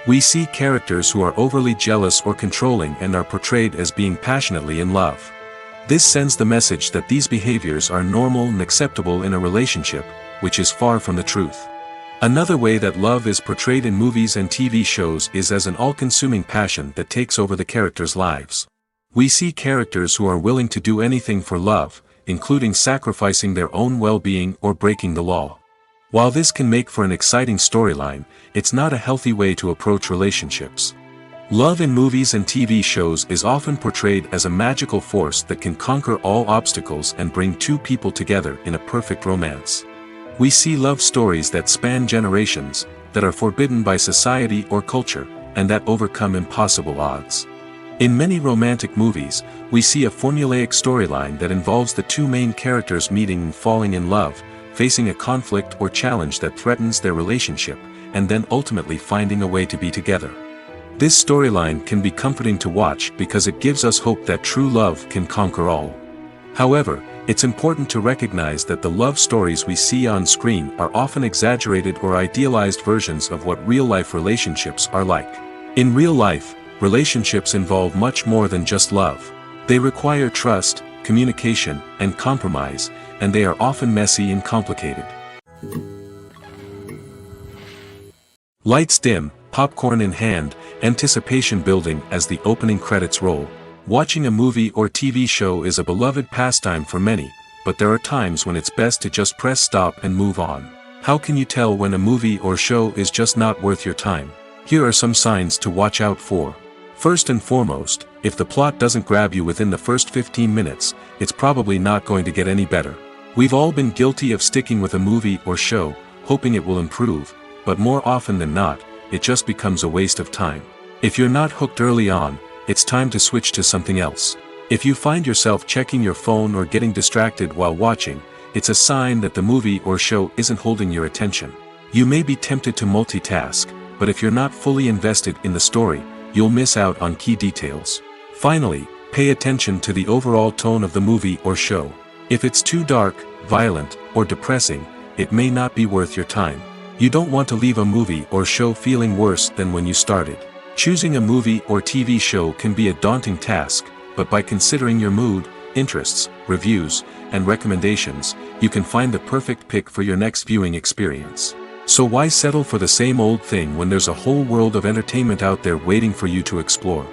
We see characters who are overly jealous or controlling and are portrayed as being passionately in love. This sends the message that these behaviors are normal and acceptable in a relationship, which is far from the truth. Another way that love is portrayed in movies and TV shows is as an all-consuming passion that takes over the characters' lives. We see characters who are willing to do anything for love, including sacrificing their own well-being or breaking the law. While this can make for an exciting storyline, it's not a healthy way to approach relationships. Love in movies and TV shows is often portrayed as a magical force that can conquer all obstacles and bring two people together in a perfect romance. We see love stories that span generations, that are forbidden by society or culture, and that overcome impossible odds. In many romantic movies, we see a formulaic storyline that involves the two main characters meeting and falling in love, facing a conflict or challenge that threatens their relationship, and then ultimately finding a way to be together. This storyline can be comforting to watch because it gives us hope that true love can conquer all. However, it's important to recognize that the love stories we see on screen are often exaggerated or idealized versions of what real-life relationships are like. In real life, relationships involve much more than just love. They require trust, communication, and compromise, and they are often messy and complicated. Lights dim, popcorn in hand, anticipation building as the opening credits roll. Watching a movie or TV show is a beloved pastime for many, but there are times when it's best to just press stop and move on. How can you tell when a movie or show is just not worth your time? Here are some signs to watch out for. First and foremost, if the plot doesn't grab you within the first 15 minutes, it's probably not going to get any better. We've all been guilty of sticking with a movie or show, hoping it will improve, but more often than not, it just becomes a waste of time. If you're not hooked early on, it's time to switch to something else. If you find yourself checking your phone or getting distracted while watching, it's a sign that the movie or show isn't holding your attention. You may be tempted to multitask, but if you're not fully invested in the story, you'll miss out on key details. Finally, pay attention to the overall tone of the movie or show. If it's too dark, violent, or depressing, it may not be worth your time. You don't want to leave a movie or show feeling worse than when you started. Choosing a movie or TV show can be a daunting task, but by considering your mood, interests, reviews, and recommendations, you can find the perfect pick for your next viewing experience. So why settle for the same old thing when there's a whole world of entertainment out there waiting for you to explore?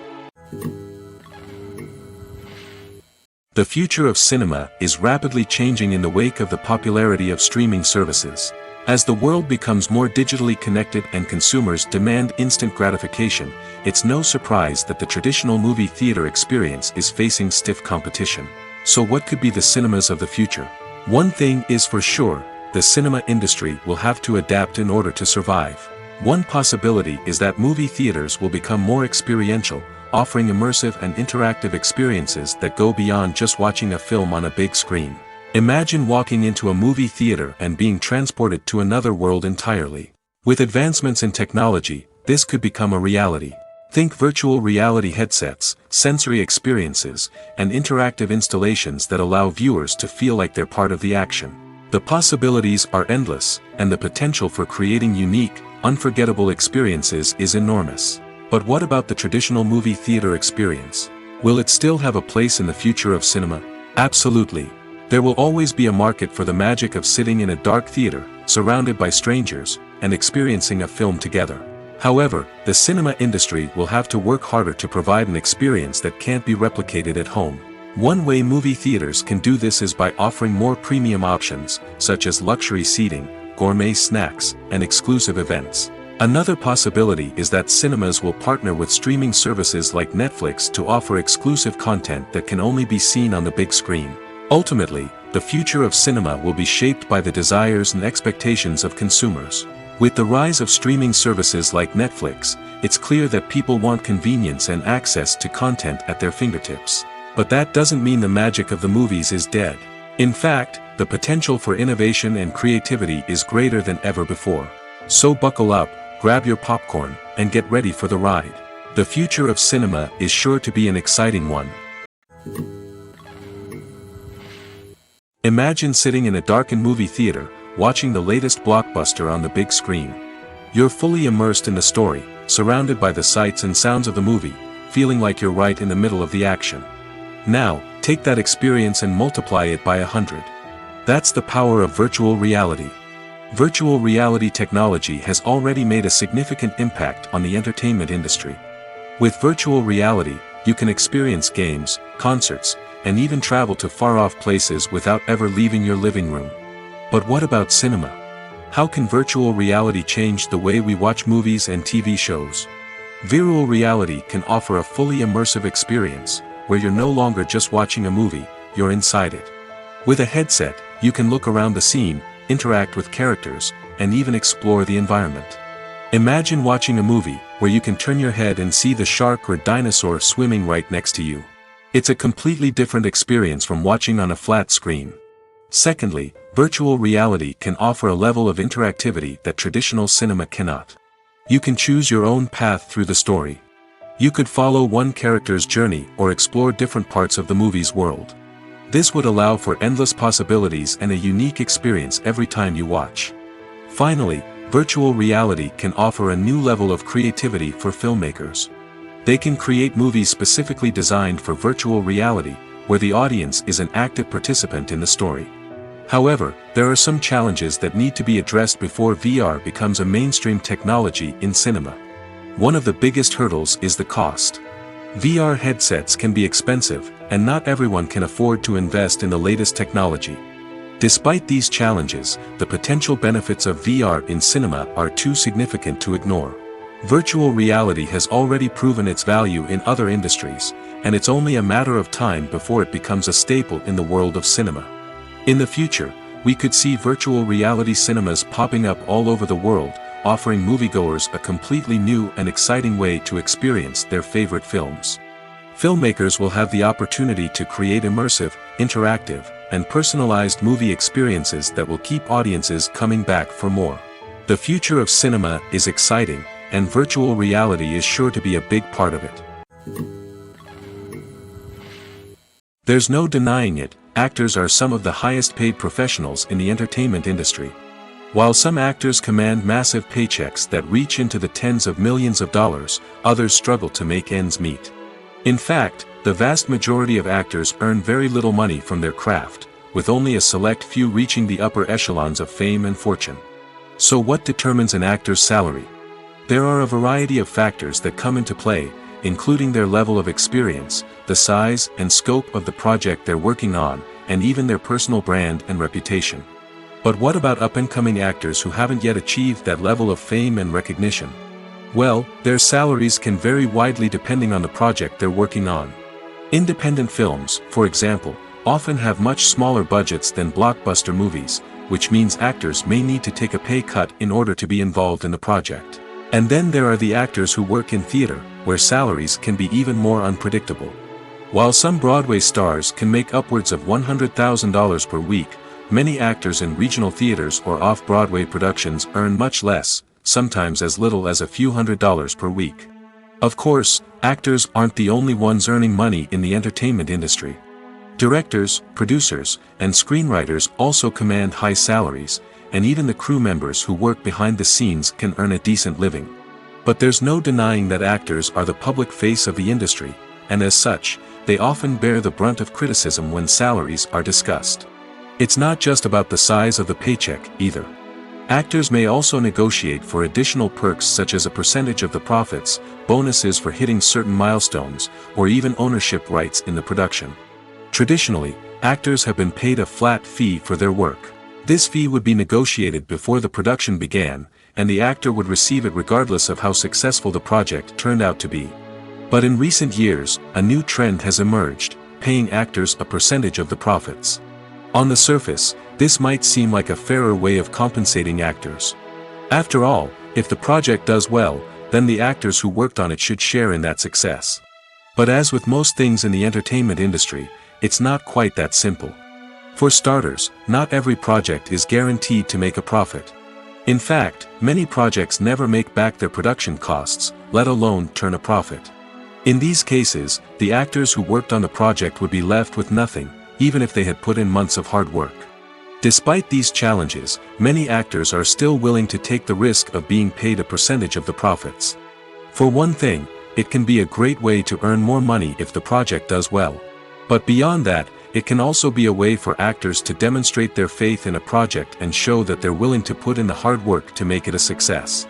The future of cinema is rapidly changing in the wake of the popularity of streaming services. As the world becomes more digitally connected and consumers demand instant gratification, it's no surprise that the traditional movie theater experience is facing stiff competition. So what could be the cinemas of the future? One thing is for sure, the cinema industry will have to adapt in order to survive. One possibility is that movie theaters will become more experiential, offering immersive and interactive experiences that go beyond just watching a film on a big screen. Imagine walking into a movie theater and being transported to another world entirely. With advancements in technology, this could become a reality. Think virtual reality headsets, sensory experiences, and interactive installations that allow viewers to feel like they're part of the action. The possibilities are endless, and the potential for creating unique, unforgettable experiences is enormous. But what about the traditional movie theater experience? Will it still have a place in the future of cinema? Absolutely. There will always be a market for the magic of sitting in a dark theater, surrounded by strangers, and experiencing a film together. However, the cinema industry will have to work harder to provide an experience that can't be replicated at home. One way movie theaters can do this is by offering more premium options, such as luxury seating, gourmet snacks, and exclusive events. Another possibility is that cinemas will partner with streaming services like Netflix to offer exclusive content that can only be seen on the big screen. Ultimately, the future of cinema will be shaped by the desires and expectations of consumers. With the rise of streaming services like Netflix, it's clear that people want convenience and access to content at their fingertips. But that doesn't mean the magic of the movies is dead. In fact, the potential for innovation and creativity is greater than ever before. So buckle up, grab your popcorn, and get ready for the ride. The future of cinema is sure to be an exciting one. Imagine sitting in a darkened movie theater, watching the latest blockbuster on the big screen. You're fully immersed in the story, surrounded by the sights and sounds of the movie, feeling like you're right in the middle of the action. Now, take that experience and multiply it by 100. That's the power of virtual reality. Virtual reality technology has already made a significant impact on the entertainment industry. With virtual reality, you can experience games, concerts, and even travel to far-off places without ever leaving your living room. But what about cinema? How can virtual reality change the way we watch movies and TV shows? Virtual reality can offer a fully immersive experience, where you're no longer just watching a movie, you're inside it. With a headset, you can look around the scene, interact with characters, and even explore the environment. Imagine watching a movie, where you can turn your head and see the shark or dinosaur swimming right next to you. It's a completely different experience from watching on a flat screen. Secondly, virtual reality can offer a level of interactivity that traditional cinema cannot. You can choose your own path through the story. You could follow one character's journey or explore different parts of the movie's world. This would allow for endless possibilities and a unique experience every time you watch. Finally, Virtual reality can offer a new level of creativity for filmmakers. They can create movies specifically designed for virtual reality, where the audience is an active participant in the story. However, there are some challenges that need to be addressed before VR becomes a mainstream technology in cinema. One of the biggest hurdles is the cost. VR headsets can be expensive, and not everyone can afford to invest in the latest technology. Despite these challenges, the potential benefits of VR in cinema are too significant to ignore. Virtual reality has already proven its value in other industries, and it's only a matter of time before it becomes a staple in the world of cinema. In the future, we could see virtual reality cinemas popping up all over the world, offering moviegoers a completely new and exciting way to experience their favorite films. Filmmakers will have the opportunity to create immersive, interactive, and personalized movie experiences that will keep audiences coming back for more. The future of cinema is exciting, and virtual reality is sure to be a big part of it. There's no denying it, actors are some of the highest paid professionals in the entertainment industry. While some actors command massive paychecks that reach into the tens of millions of dollars, others struggle to make ends meet. In fact, the vast majority of actors earn very little money from their craft, with only a select few reaching the upper echelons of fame and fortune. So what determines an actor's salary? There are a variety of factors that come into play, including their level of experience, the size and scope of the project they're working on, and even their personal brand and reputation. But what about up-and-coming actors who haven't yet achieved that level of fame and recognition? Well, their salaries can vary widely depending on the project they're working on. Independent films, for example, often have much smaller budgets than blockbuster movies, which means actors may need to take a pay cut in order to be involved in the project. And then there are the actors who work in theater, where salaries can be even more unpredictable. While some Broadway stars can make upwards of $100,000 per week, many actors in regional theaters or off-Broadway productions earn much less, sometimes as little as a few $100s per week. Of course, actors aren't the only ones earning money in the entertainment industry. Directors, producers, and screenwriters also command high salaries, and even the crew members who work behind the scenes can earn a decent living. But there's no denying that actors are the public face of the industry, and as such, they often bear the brunt of criticism when salaries are discussed. It's not just about the size of the paycheck, either. Actors may also negotiate for additional perks such as a percentage of the profits, bonuses for hitting certain milestones, or even ownership rights in the production. Traditionally, actors have been paid a flat fee for their work. This fee would be negotiated before the production began, and the actor would receive it regardless of how successful the project turned out to be. But in recent years, a new trend has emerged, paying actors a percentage of the profits. On the surface, this might seem like a fairer way of compensating actors. After all, if the project does well, then the actors who worked on it should share in that success. But as with most things in the entertainment industry, it's not quite that simple. For starters, not every project is guaranteed to make a profit. In fact, many projects never make back their production costs, let alone turn a profit. In these cases, the actors who worked on the project would be left with nothing, even if they had put in months of hard work. Despite these challenges, many actors are still willing to take the risk of being paid a percentage of the profits. For one thing, it can be a great way to earn more money if the project does well. But beyond that, it can also be a way for actors to demonstrate their faith in a project and show that they're willing to put in the hard work to make it a success.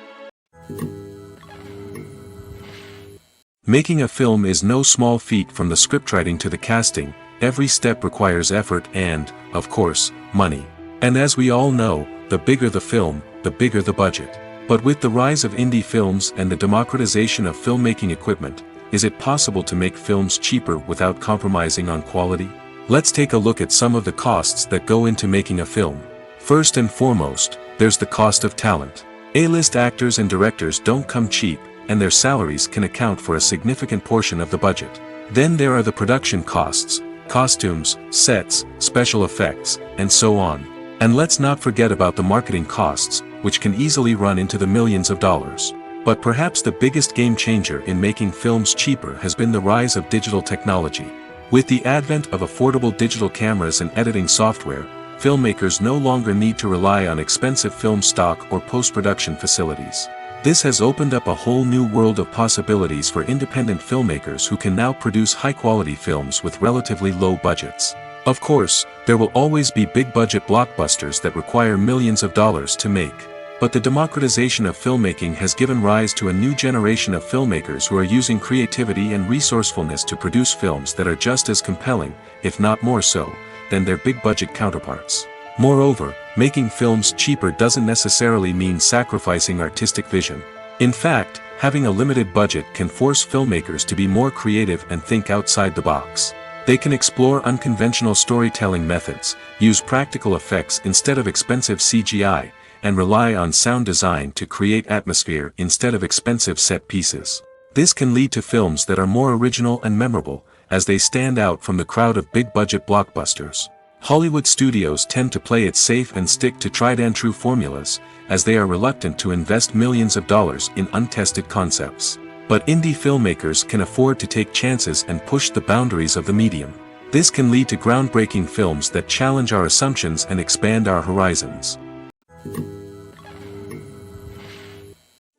Making a film is no small feat. From the scriptwriting to the casting, every step requires effort and, of course, money. And as we all know, the bigger the film, the bigger the budget. But with the rise of indie films and the democratization of filmmaking equipment, is it possible to make films cheaper without compromising on quality? Let's take a look at some of the costs that go into making a film. First and foremost, there's the cost of talent. A-list actors and directors don't come cheap, and their salaries can account for a significant portion of the budget. Then there are the production costs, costumes, sets, special effects, and so on. And let's not forget about the marketing costs, which can easily run into the millions of dollars. But perhaps the biggest game changer in making films cheaper has been the rise of digital technology. With the advent of affordable digital cameras and editing software, filmmakers no longer need to rely on expensive film stock or post-production facilities. This has opened up a whole new world of possibilities for independent filmmakers who can now produce high-quality films with relatively low budgets. Of course, there will always be big-budget blockbusters that require millions of dollars to make. But the democratization of filmmaking has given rise to a new generation of filmmakers who are using creativity and resourcefulness to produce films that are just as compelling, if not more so, than their big-budget counterparts. Moreover, making films cheaper doesn't necessarily mean sacrificing artistic vision. In fact, having a limited budget can force filmmakers to be more creative and think outside the box. They can explore unconventional storytelling methods, use practical effects instead of expensive CGI, and rely on sound design to create atmosphere instead of expensive set pieces. This can lead to films that are more original and memorable, as they stand out from the crowd of big-budget blockbusters. Hollywood studios tend to play it safe and stick to tried-and-true formulas, as they are reluctant to invest millions of dollars in untested concepts. But indie filmmakers can afford to take chances and push the boundaries of the medium. This can lead to groundbreaking films that challenge our assumptions and expand our horizons.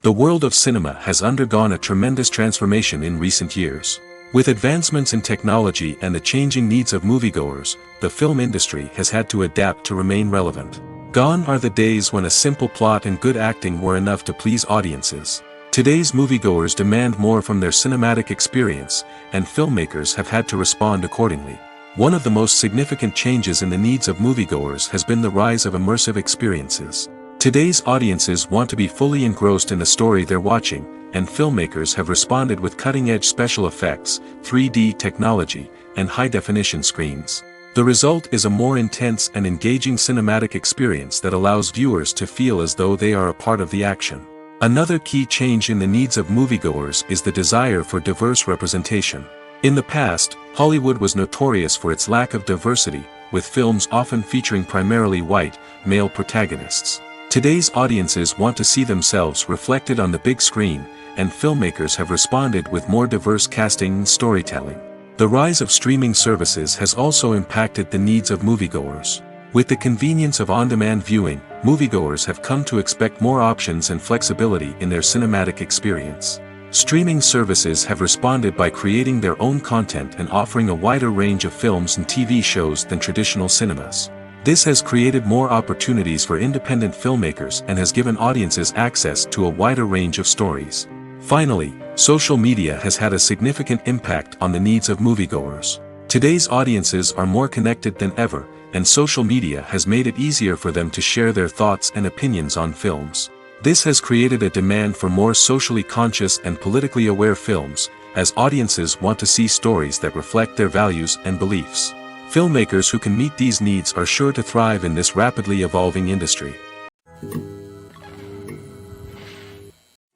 The world of cinema has undergone a tremendous transformation in recent years. With advancements in technology and the changing needs of moviegoers, the film industry has had to adapt to remain relevant. Gone are the days when a simple plot and good acting were enough to please audiences. Today's moviegoers demand more from their cinematic experience, and filmmakers have had to respond accordingly. One of the most significant changes in the needs of moviegoers has been the rise of immersive experiences. Today's audiences want to be fully engrossed in the story they're watching, and filmmakers have responded with cutting-edge special effects, 3D technology, and high-definition screens. The result is a more intense and engaging cinematic experience that allows viewers to feel as though they are a part of the action. Another key change in the needs of moviegoers is the desire for diverse representation. In the past, Hollywood was notorious for its lack of diversity, with films often featuring primarily white, male protagonists. Today's audiences want to see themselves reflected on the big screen, and filmmakers have responded with more diverse casting and storytelling. The rise of streaming services has also impacted the needs of moviegoers. With the convenience of on-demand viewing, moviegoers have come to expect more options and flexibility in their cinematic experience. Streaming services have responded by creating their own content and offering a wider range of films and TV shows than traditional cinemas. This has created more opportunities for independent filmmakers and has given audiences access to a wider range of stories. Finally, social media has had a significant impact on the needs of moviegoers. Today's audiences are more connected than ever, and social media has made it easier for them to share their thoughts and opinions on films. This has created a demand for more socially conscious and politically aware films, as audiences want to see stories that reflect their values and beliefs. Filmmakers who can meet these needs are sure to thrive in this rapidly evolving industry.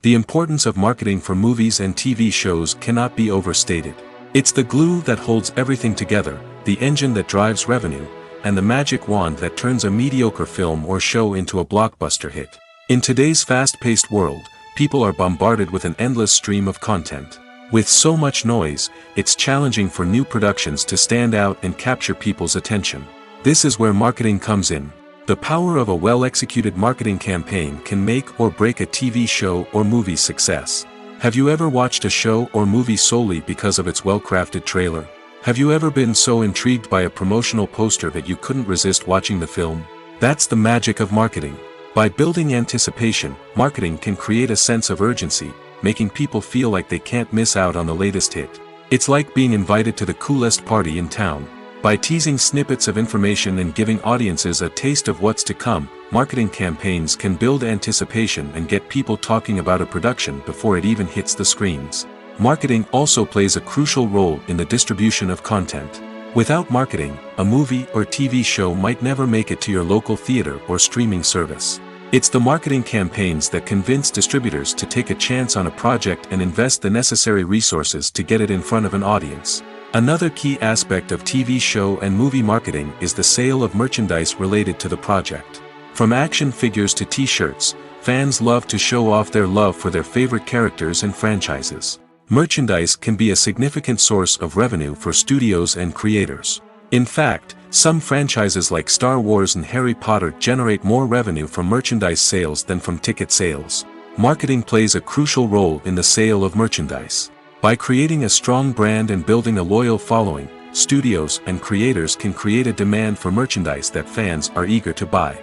The importance of marketing for movies and TV shows cannot be overstated. It's the glue that holds everything together, the engine that drives revenue, and the magic wand that turns a mediocre film or show into a blockbuster hit. In today's fast-paced world, people are bombarded with an endless stream of content. With so much noise, it's challenging for new productions to stand out and capture people's attention. This is where marketing comes in. The power of a well-executed marketing campaign can make or break a TV show or movie's success. Have you ever watched a show or movie solely because of its well-crafted trailer? Have you ever been so intrigued by a promotional poster that you couldn't resist watching the film? That's the magic of marketing. By building anticipation, marketing can create a sense of urgency, making people feel like they can't miss out on the latest hit. It's like being invited to the coolest party in town. By teasing snippets of information and giving audiences a taste of what's to come, marketing campaigns can build anticipation and get people talking about a production before it even hits the screens. Marketing also plays a crucial role in the distribution of content. Without marketing, a movie or TV show might never make it to your local theater or streaming service. It's the marketing campaigns that convince distributors to take a chance on a project and invest the necessary resources to get it in front of an audience. Another key aspect of TV show and movie marketing is the sale of merchandise related to the project. From action figures to t-shirts, fans love to show off their love for their favorite characters and franchises. Merchandise can be a significant source of revenue for studios and creators. In fact, some franchises like Star Wars and Harry Potter generate more revenue from merchandise sales than from ticket sales. Marketing plays a crucial role in the sale of merchandise. By creating a strong brand and building a loyal following, studios and creators can create a demand for merchandise that fans are eager to buy.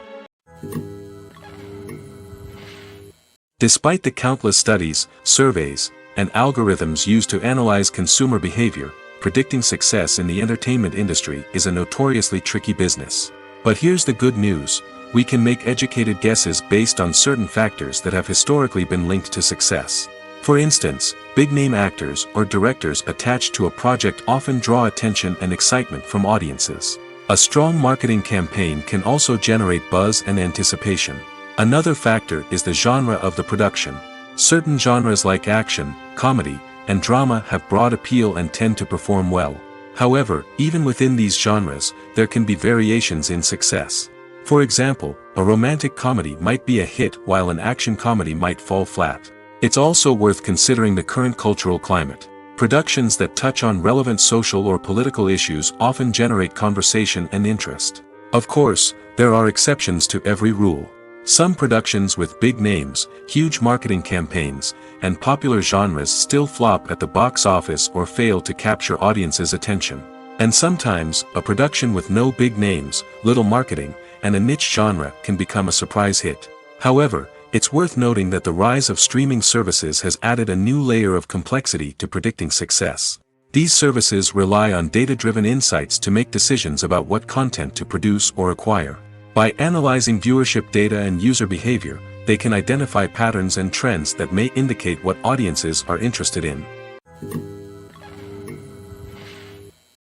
Despite the countless studies, surveys, and algorithms used to analyze consumer behavior, predicting success in the entertainment industry is a notoriously tricky business. But here's the good news: we can make educated guesses based on certain factors that have historically been linked to success. For instance, big-name actors or directors attached to a project often draw attention and excitement from audiences. A strong marketing campaign can also generate buzz and anticipation. Another factor is the genre of the production. Certain genres like action, comedy, and drama have broad appeal and tend to perform well. However, even within these genres, there can be variations in success. For example, a romantic comedy might be a hit while an action comedy might fall flat. It's also worth considering the current cultural climate. Productions that touch on relevant social or political issues often generate conversation and interest. Of course, there are exceptions to every rule. Some productions with big names, huge marketing campaigns, and popular genres still flop at the box office or fail to capture audiences' attention. And sometimes, a production with no big names, little marketing, and a niche genre can become a surprise hit. However, it's worth noting that the rise of streaming services has added a new layer of complexity to predicting success. These services rely on data-driven insights to make decisions about what content to produce or acquire. By analyzing viewership data and user behavior, they can identify patterns and trends that may indicate what audiences are interested in.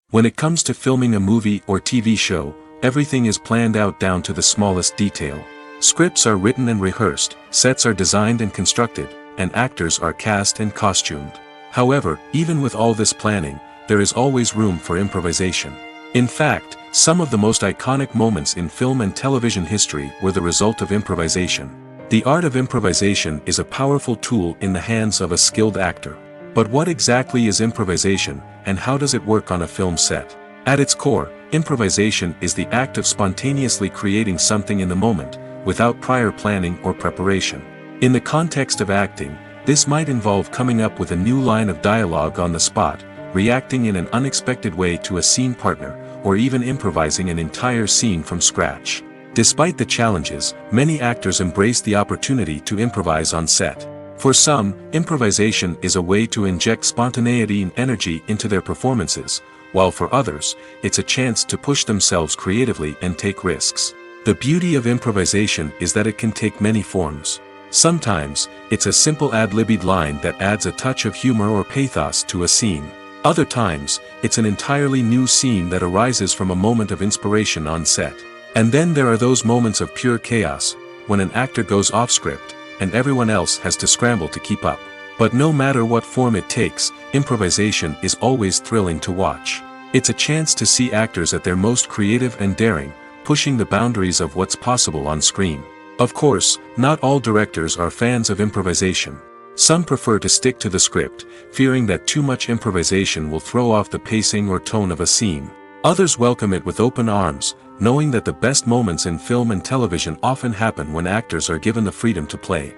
When it comes to filming a movie or TV show, everything is planned out down to the smallest detail. Scripts are written and rehearsed, sets are designed and constructed, and actors are cast and costumed. However, even with all this planning, there is always room for improvisation. In fact, some of the most iconic moments in film and television history were the result of improvisation. The art of improvisation is a powerful tool in the hands of a skilled actor. But what exactly is improvisation, and how does it work on a film set? At its core, improvisation is the act of spontaneously creating something in the moment, without prior planning or preparation. In the context of acting, this might involve coming up with a new line of dialogue on the spot, reacting in an unexpected way to a scene partner, or even improvising an entire scene from scratch. Despite the challenges, many actors embrace the opportunity to improvise on set. For some, improvisation is a way to inject spontaneity and energy into their performances, while for others, it's a chance to push themselves creatively and take risks. The beauty of improvisation is that it can take many forms. Sometimes, it's a simple ad-libbed line that adds a touch of humor or pathos to a scene. Other times, it's an entirely new scene that arises from a moment of inspiration on set. And then there are those moments of pure chaos, when an actor goes off script, and everyone else has to scramble to keep up. But no matter what form it takes, improvisation is always thrilling to watch. It's a chance to see actors at their most creative and daring, pushing the boundaries of what's possible on screen. Of course, not all directors are fans of improvisation. Some prefer to stick to the script, fearing that too much improvisation will throw off the pacing or tone of a scene. Others welcome it with open arms, knowing that the best moments in film and television often happen when actors are given the freedom to play.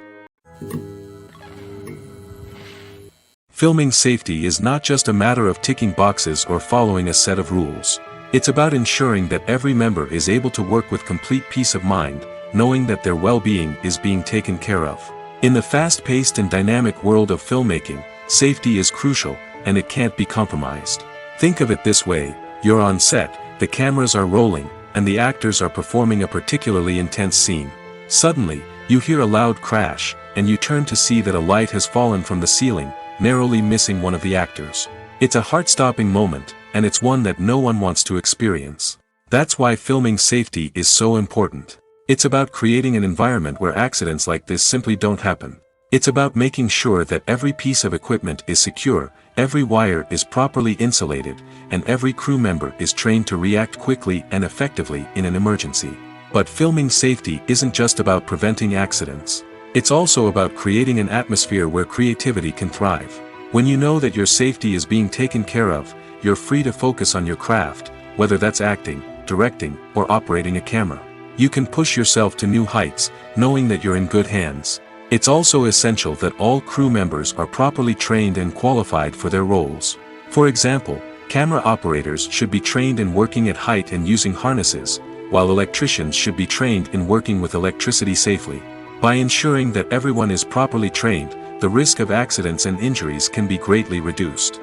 Filming safety is not just a matter of ticking boxes or following a set of rules. It's about ensuring that every member is able to work with complete peace of mind, knowing that their well-being is being taken care of. In the fast-paced and dynamic world of filmmaking, safety is crucial, and it can't be compromised. Think of it this way: you're on set, the cameras are rolling, and the actors are performing a particularly intense scene. Suddenly, you hear a loud crash, and you turn to see that a light has fallen from the ceiling, narrowly missing one of the actors. It's a heart-stopping moment, and it's one that no one wants to experience. That's why filming safety is so important. It's about creating an environment where accidents like this simply don't happen. It's about making sure that every piece of equipment is secure, every wire is properly insulated, and every crew member is trained to react quickly and effectively in an emergency. But filming safety isn't just about preventing accidents. It's also about creating an atmosphere where creativity can thrive. When you know that your safety is being taken care of, you're free to focus on your craft, whether that's acting, directing, or operating a camera. You can push yourself to new heights, knowing that you're in good hands. It's also essential that all crew members are properly trained and qualified for their roles. For example, camera operators should be trained in working at height and using harnesses, while electricians should be trained in working with electricity safely. By ensuring that everyone is properly trained, the risk of accidents and injuries can be greatly reduced.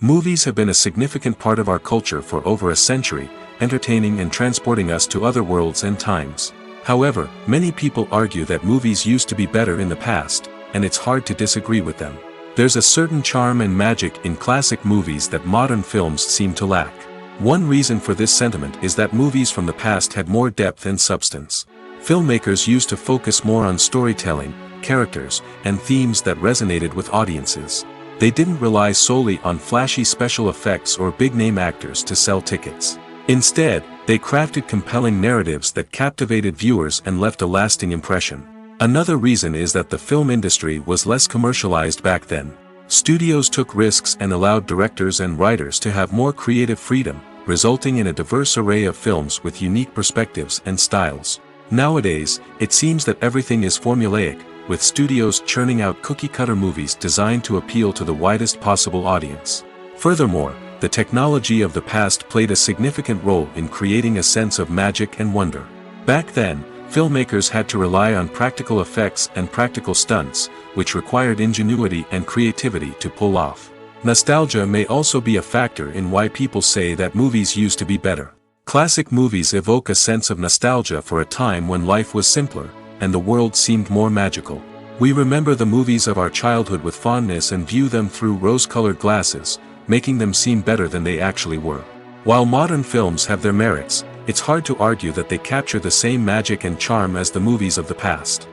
Movies have been a significant part of our culture for over a century, entertaining and transporting us to other worlds and times. However, many people argue that movies used to be better in the past, and it's hard to disagree with them. There's a certain charm and magic in classic movies that modern films seem to lack. One reason for this sentiment is that movies from the past had more depth and substance. Filmmakers used to focus more on storytelling, characters, and themes that resonated with audiences. They didn't rely solely on flashy special effects or big-name actors to sell tickets. Instead, they crafted compelling narratives that captivated viewers and left a lasting impression. Another reason is that the film industry was less commercialized back then. Studios took risks and allowed directors and writers to have more creative freedom, resulting in a diverse array of films with unique perspectives and styles. Nowadays, it seems that everything is formulaic, with studios churning out cookie-cutter movies designed to appeal to the widest possible audience. Furthermore, the technology of the past played a significant role in creating a sense of magic and wonder. Back then, filmmakers had to rely on practical effects and practical stunts, which required ingenuity and creativity to pull off. Nostalgia may also be a factor in why people say that movies used to be better. Classic movies evoke a sense of nostalgia for a time when life was simpler, and the world seemed more magical. We remember the movies of our childhood with fondness and view them through rose-colored glasses, making them seem better than they actually were. While modern films have their merits, it's hard to argue that they capture the same magic and charm as the movies of the past.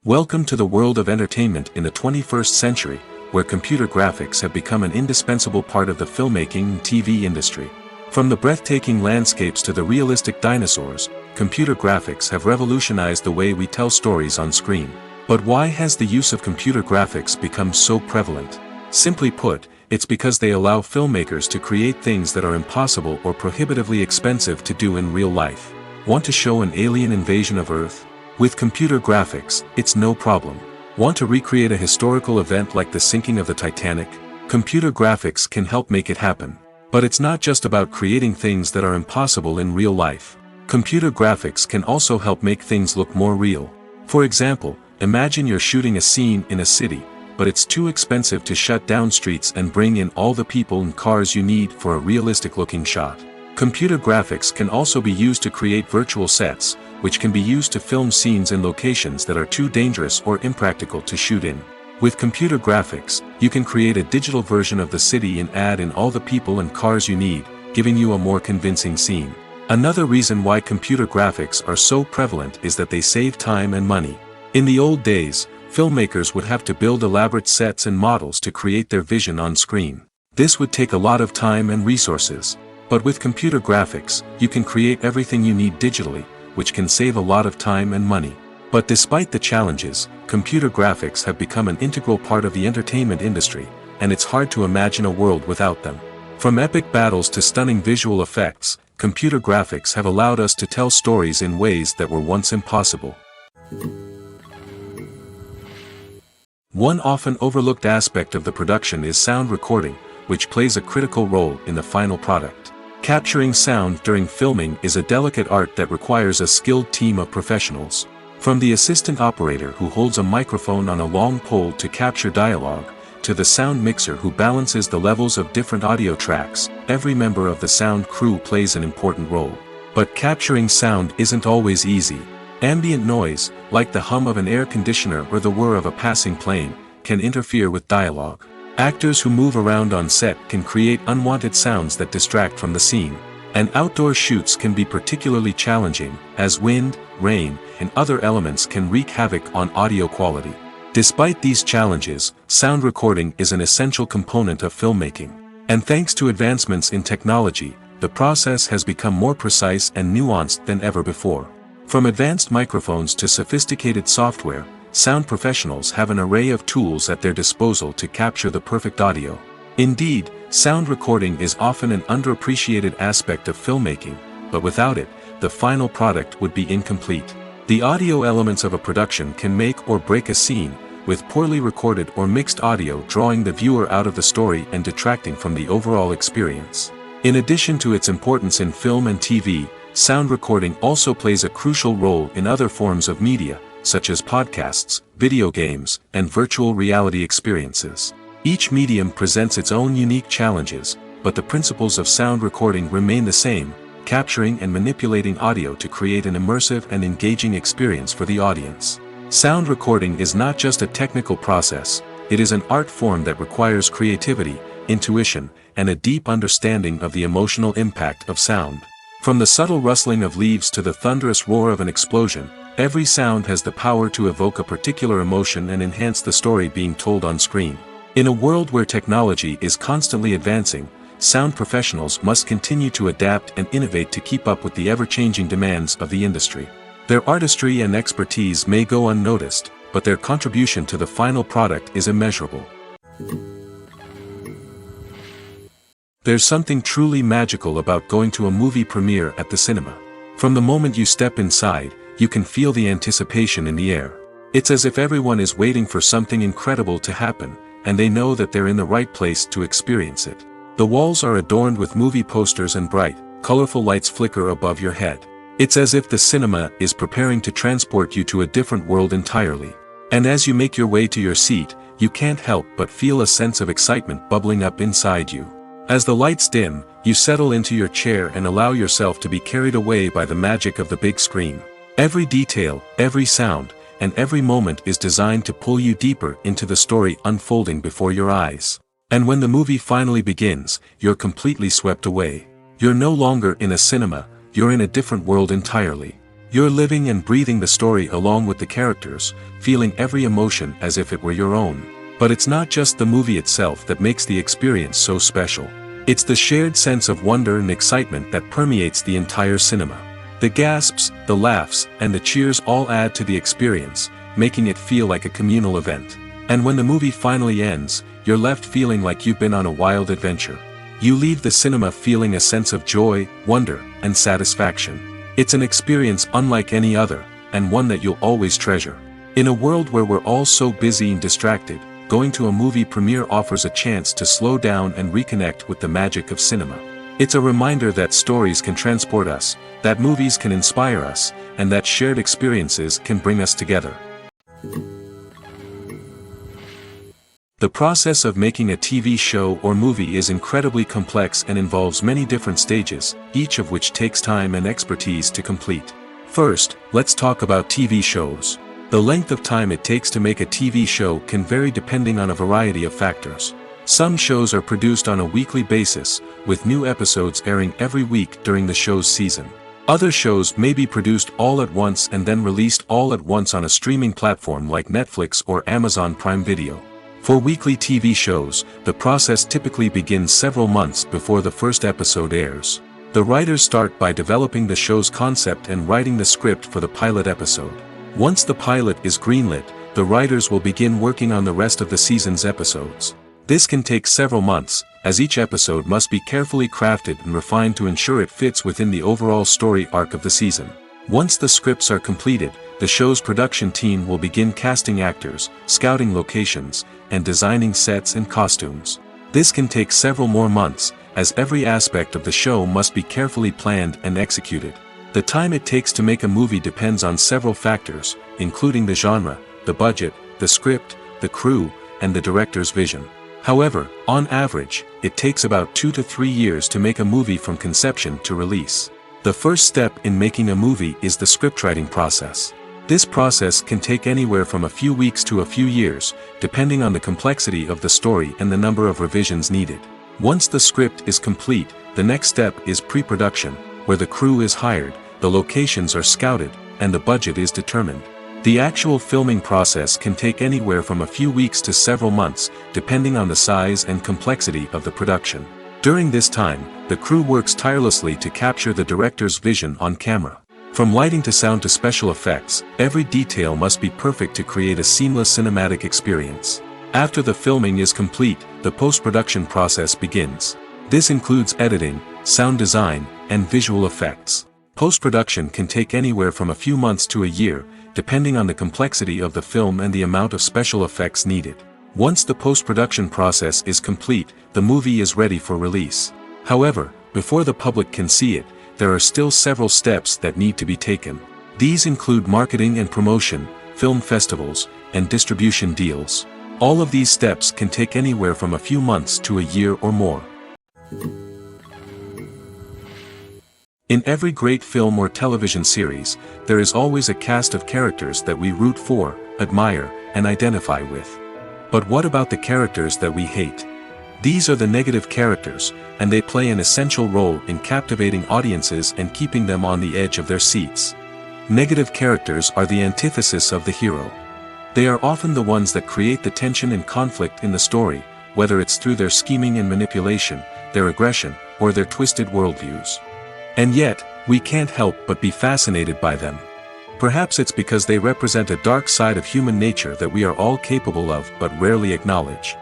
Welcome to the world of entertainment in the 21st century, where computer graphics have become an indispensable part of the filmmaking and TV industry. From the breathtaking landscapes to the realistic dinosaurs, computer graphics have revolutionized the way we tell stories on screen. But why has the use of computer graphics become so prevalent? Simply put, it's because they allow filmmakers to create things that are impossible or prohibitively expensive to do in real life. Want to show an alien invasion of Earth? With computer graphics, it's no problem. Want to recreate a historical event like the sinking of the Titanic? Computer graphics can help make it happen. But it's not just about creating things that are impossible in real life. Computer graphics can also help make things look more real. For example, imagine you're shooting a scene in a city, but it's too expensive to shut down streets and bring in all the people and cars you need for a realistic-looking shot. Computer graphics can also be used to create virtual sets, which can be used to film scenes in locations that are too dangerous or impractical to shoot in. With computer graphics, you can create a digital version of the city and add in all the people and cars you need, giving you a more convincing scene. Another reason why computer graphics are so prevalent is that they save time and money. In the old days, filmmakers would have to build elaborate sets and models to create their vision on screen. This would take a lot of time and resources. But with computer graphics, you can create everything you need digitally, which can save a lot of time and money. But despite the challenges, computer graphics have become an integral part of the entertainment industry, and it's hard to imagine a world without them. From epic battles to stunning visual effects, computer graphics have allowed us to tell stories in ways that were once impossible. One often overlooked aspect of the production is sound recording, which plays a critical role in the final product. Capturing sound during filming is a delicate art that requires a skilled team of professionals. From the assistant operator who holds a microphone on a long pole to capture dialogue, to the sound mixer who balances the levels of different audio tracks, every member of the sound crew plays an important role. But capturing sound isn't always easy. Ambient noise, like the hum of an air conditioner or the whir of a passing plane, can interfere with dialogue. Actors who move around on set can create unwanted sounds that distract from the scene. And outdoor shoots can be particularly challenging, as wind, rain, and other elements can wreak havoc on audio quality. Despite these challenges, sound recording is an essential component of filmmaking. And thanks to advancements in technology, the process has become more precise and nuanced than ever before. From advanced microphones to sophisticated software, sound professionals have an array of tools at their disposal to capture the perfect audio. Indeed, sound recording is often an underappreciated aspect of filmmaking, but without it, the final product would be incomplete. The audio elements of a production can make or break a scene, with poorly recorded or mixed audio drawing the viewer out of the story and detracting from the overall experience. In addition to its importance in film and TV, sound recording also plays a crucial role in other forms of media, such as podcasts, video games, and virtual reality experiences. Each medium presents its own unique challenges, but the principles of sound recording remain the same, capturing and manipulating audio to create an immersive and engaging experience for the audience. Sound recording is not just a technical process, it is an art form that requires creativity, intuition, and a deep understanding of the emotional impact of sound. From the subtle rustling of leaves to the thunderous roar of an explosion, every sound has the power to evoke a particular emotion and enhance the story being told on screen. In a world where technology is constantly advancing, sound professionals must continue to adapt and innovate to keep up with the ever-changing demands of the industry. Their artistry and expertise may go unnoticed, but their contribution to the final product is immeasurable. There's something truly magical about going to a movie premiere at the cinema. From the moment you step inside, you can feel the anticipation in the air. It's as if everyone is waiting for something incredible to happen, and they know that they're in the right place to experience it. The walls are adorned with movie posters and bright, colorful lights flicker above your head. It's as if the cinema is preparing to transport you to a different world entirely. And as you make your way to your seat, you can't help but feel a sense of excitement bubbling up inside you. As the lights dim, you settle into your chair and allow yourself to be carried away by the magic of the big screen. Every detail, every sound, and every moment is designed to pull you deeper into the story unfolding before your eyes. And when the movie finally begins, you're completely swept away. You're no longer in a cinema, you're in a different world entirely. You're living and breathing the story along with the characters, feeling every emotion as if it were your own. But it's not just the movie itself that makes the experience so special. It's the shared sense of wonder and excitement that permeates the entire cinema. The gasps, the laughs, and the cheers all add to the experience, making it feel like a communal event. And when the movie finally ends, you're left feeling like you've been on a wild adventure. You leave the cinema feeling a sense of joy, wonder, and satisfaction. It's an experience unlike any other, and one that you'll always treasure. In a world where we're all so busy and distracted, going to a movie premiere offers a chance to slow down and reconnect with the magic of cinema. It's a reminder that stories can transport us, that movies can inspire us, and that shared experiences can bring us together. The process of making a TV show or movie is incredibly complex and involves many different stages, each of which takes time and expertise to complete. First, let's talk about TV shows. The length of time it takes to make a TV show can vary depending on a variety of factors. Some shows are produced on a weekly basis, with new episodes airing every week during the show's season. Other shows may be produced all at once and then released all at once on a streaming platform like Netflix or Amazon Prime Video. For weekly TV shows, the process typically begins several months before the first episode airs. The writers start by developing the show's concept and writing the script for the pilot episode. Once the pilot is greenlit, the writers will begin working on the rest of the season's episodes. This can take several months, as each episode must be carefully crafted and refined to ensure it fits within the overall story arc of the season. Once the scripts are completed, the show's production team will begin casting actors, scouting locations, and designing sets and costumes. This can take several more months, as every aspect of the show must be carefully planned and executed. The time it takes to make a movie depends on several factors, including the genre, the budget, the script, the crew, and the director's vision. However, on average, it takes about 2 to 3 years to make a movie from conception to release. The first step in making a movie is the scriptwriting process. This process can take anywhere from a few weeks to a few years, depending on the complexity of the story and the number of revisions needed. Once the script is complete, the next step is pre-production, where the crew is hired, the locations are scouted, and the budget is determined. The actual filming process can take anywhere from a few weeks to several months, depending on the size and complexity of the production. During this time, the crew works tirelessly to capture the director's vision on camera. From lighting to sound to special effects, every detail must be perfect to create a seamless cinematic experience. After the filming is complete, the post-production process begins. This includes editing, sound design, and visual effects. Post-production can take anywhere from a few months to a year, depending on the complexity of the film and the amount of special effects needed. Once the post-production process is complete, the movie is ready for release. However, before the public can see it, there are still several steps that need to be taken. These include marketing and promotion, film festivals, and distribution deals. All of these steps can take anywhere from a few months to a year or more. In every great film or television series, there is always a cast of characters that we root for, admire, and identify with. But what about the characters that we hate? These are the negative characters, and they play an essential role in captivating audiences and keeping them on the edge of their seats. Negative characters are the antithesis of the hero. They are often the ones that create the tension and conflict in the story, whether it's through their scheming and manipulation, their aggression, or their twisted worldviews. And yet, we can't help but be fascinated by them. Perhaps it's because they represent a dark side of human nature that we are all capable of but rarely acknowledge.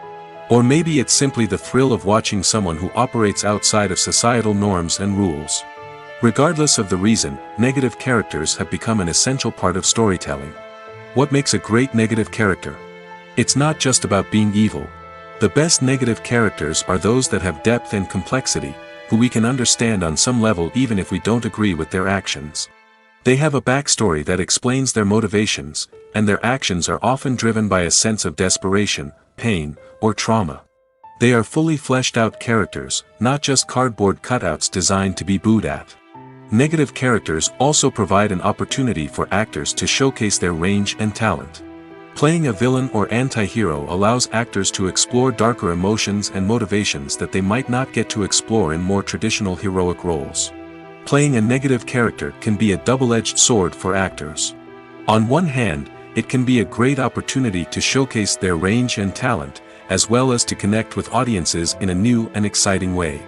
Or maybe it's simply the thrill of watching someone who operates outside of societal norms and rules. Regardless of the reason, negative characters have become an essential part of storytelling. What makes a great negative character? It's not just about being evil. The best negative characters are those that have depth and complexity, who we can understand on some level even if we don't agree with their actions. They have a backstory that explains their motivations, and their actions are often driven by a sense of desperation, pain, or trauma. They are fully fleshed out characters, not just cardboard cutouts designed to be booed at. Negative characters also provide an opportunity for actors to showcase their range and talent. Playing a villain or anti-hero allows actors to explore darker emotions and motivations that they might not get to explore in more traditional heroic roles. Playing a negative character can be a double-edged sword for actors. On one hand, it can be a great opportunity to showcase their range and talent, as well as to connect with audiences in a new and exciting way.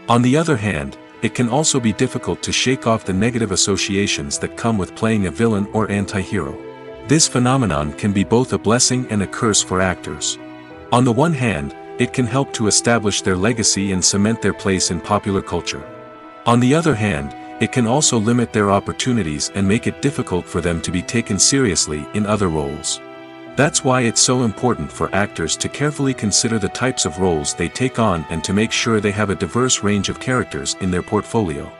On the other hand, it can also be difficult to shake off the negative associations that come with playing a villain or anti-hero. This phenomenon can be both a blessing and a curse for actors. On the one hand, it can help to establish their legacy and cement their place in popular culture. On the other hand, it can also limit their opportunities and make it difficult for them to be taken seriously in other roles. That's why it's so important for actors to carefully consider the types of roles they take on and to make sure they have a diverse range of characters in their portfolio.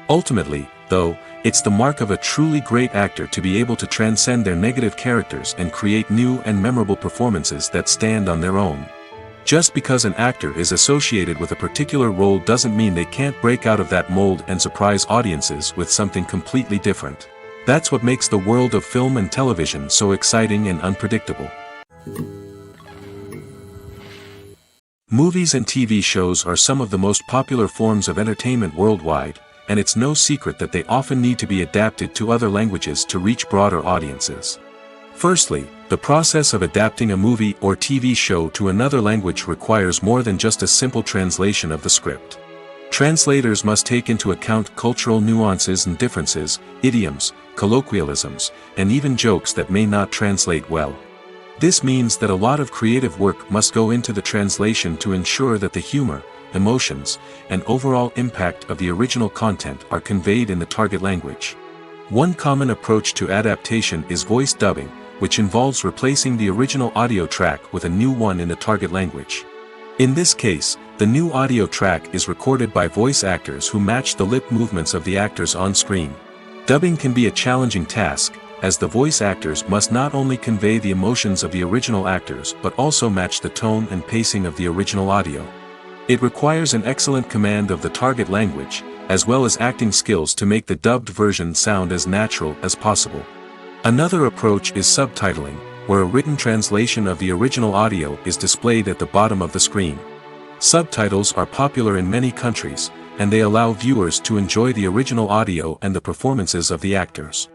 Ultimately, though, it's the mark of a truly great actor to be able to transcend their negative characters and create new and memorable performances that stand on their own. Just because an actor is associated with a particular role doesn't mean they can't break out of that mold and surprise audiences with something completely different. That's what makes the world of film and television so exciting and unpredictable. Movies and TV shows are some of the most popular forms of entertainment worldwide, and it's no secret that they often need to be adapted to other languages to reach broader audiences. Firstly, the process of adapting a movie or TV show to another language requires more than just a simple translation of the script. Translators must take into account cultural nuances and differences, idioms, colloquialisms, and even jokes that may not translate well. This means that a lot of creative work must go into the translation to ensure that the humor, emotions, and overall impact of the original content are conveyed in the target language. One common approach to adaptation is voice dubbing, which involves replacing the original audio track with a new one in the target language. In this case, the new audio track is recorded by voice actors who match the lip movements of the actors on screen. Dubbing can be a challenging task, as the voice actors must not only convey the emotions of the original actors but also match the tone and pacing of the original audio. It requires an excellent command of the target language, as well as acting skills to make the dubbed version sound as natural as possible. Another approach is subtitling, where a written translation of the original audio is displayed at the bottom of the screen. Subtitles are popular in many countries, and they allow viewers to enjoy the original audio and the performances of the actors.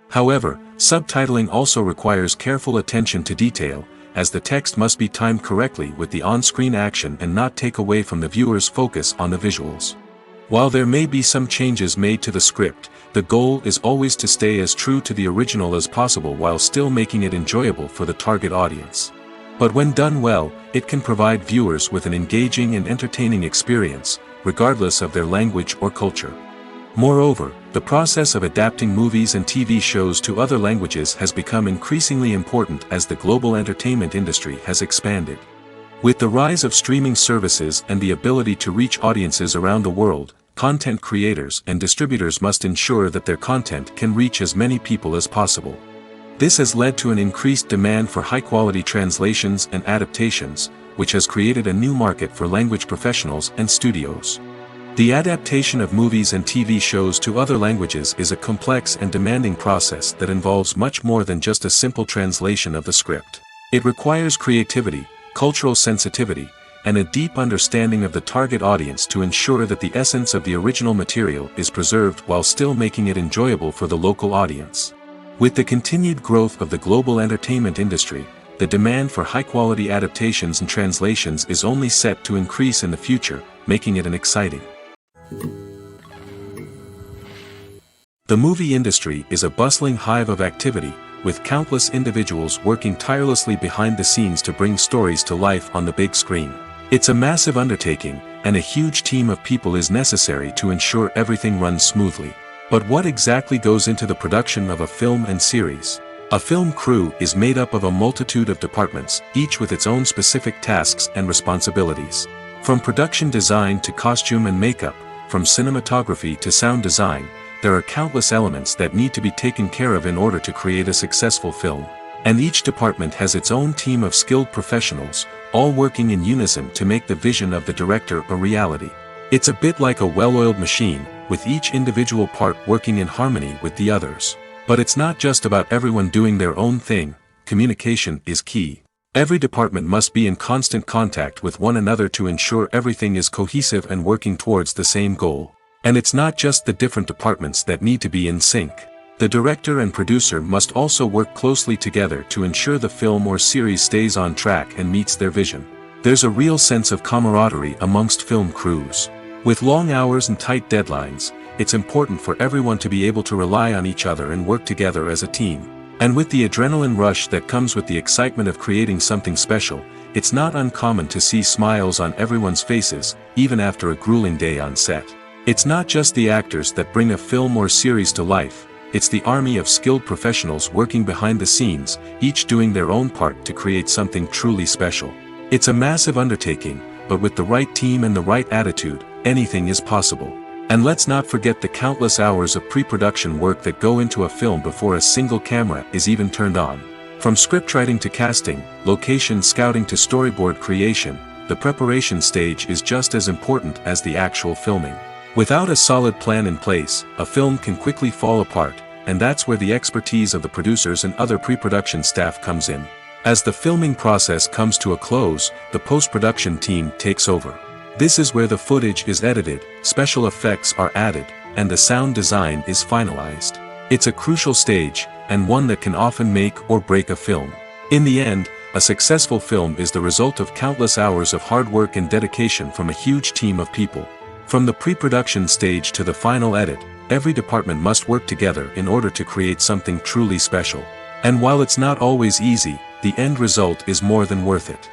However, subtitling also requires careful attention to detail, as the text must be timed correctly with the on-screen action and not take away from the viewer's focus on the visuals. While there may be some changes made to the script, the goal is always to stay as true to the original as possible while still making it enjoyable for the target audience. But when done well, it can provide viewers with an engaging and entertaining experience, regardless of their language or culture. Moreover, the process of adapting movies and TV shows to other languages has become increasingly important as the global entertainment industry has expanded. With the rise of streaming services and the ability to reach audiences around the world, content creators and distributors must ensure that their content can reach as many people as possible. This has led to an increased demand for high-quality translations and adaptations, which has created a new market for language professionals and studios. The adaptation of movies and TV shows to other languages is a complex and demanding process that involves much more than just a simple translation of the script. It requires creativity, cultural sensitivity, and a deep understanding of the target audience to ensure that the essence of the original material is preserved while still making it enjoyable for the local audience. With the continued growth of the global entertainment industry, the demand for high-quality adaptations and translations is only set to increase in the future, making it an exciting. The movie industry is a bustling hive of activity, with countless individuals working tirelessly behind the scenes to bring stories to life on the big screen. It's a massive undertaking, and a huge team of people is necessary to ensure everything runs smoothly. But what exactly goes into the production of a film and series? A film crew is made up of a multitude of departments, each with its own specific tasks and responsibilities. From production design to costume and makeup, from cinematography to sound design, there are countless elements that need to be taken care of in order to create a successful film. And each department has its own team of skilled professionals, all working in unison to make the vision of the director a reality. It's a bit like a well-oiled machine, with each individual part working in harmony with the others. But it's not just about everyone doing their own thing. Communication is key. Every department must be in constant contact with one another to ensure everything is cohesive and working towards the same goal. And it's not just the different departments that need to be in sync. The director and producer must also work closely together to ensure the film or series stays on track and meets their vision. There's a real sense of camaraderie amongst film crews. With long hours and tight deadlines, it's important for everyone to be able to rely on each other and work together as a team. And with the adrenaline rush that comes with the excitement of creating something special, it's not uncommon to see smiles on everyone's faces, even after a grueling day on set. It's not just the actors that bring a film or series to life, it's the army of skilled professionals working behind the scenes, each doing their own part to create something truly special. It's a massive undertaking, but with the right team and the right attitude, anything is possible. And let's not forget the countless hours of pre-production work that go into a film before a single camera is even turned on. From scriptwriting to casting, location scouting to storyboard creation, the preparation stage is just as important as the actual filming. Without a solid plan in place, a film can quickly fall apart, and that's where the expertise of the producers and other pre-production staff comes in. As the filming process comes to a close, the post-production team takes over. This is where the footage is edited, special effects are added, and the sound design is finalized. It's a crucial stage, and one that can often make or break a film. In the end, a successful film is the result of countless hours of hard work and dedication from a huge team of people. From the pre-production stage to the final edit, every department must work together in order to create something truly special. And while it's not always easy, the end result is more than worth it.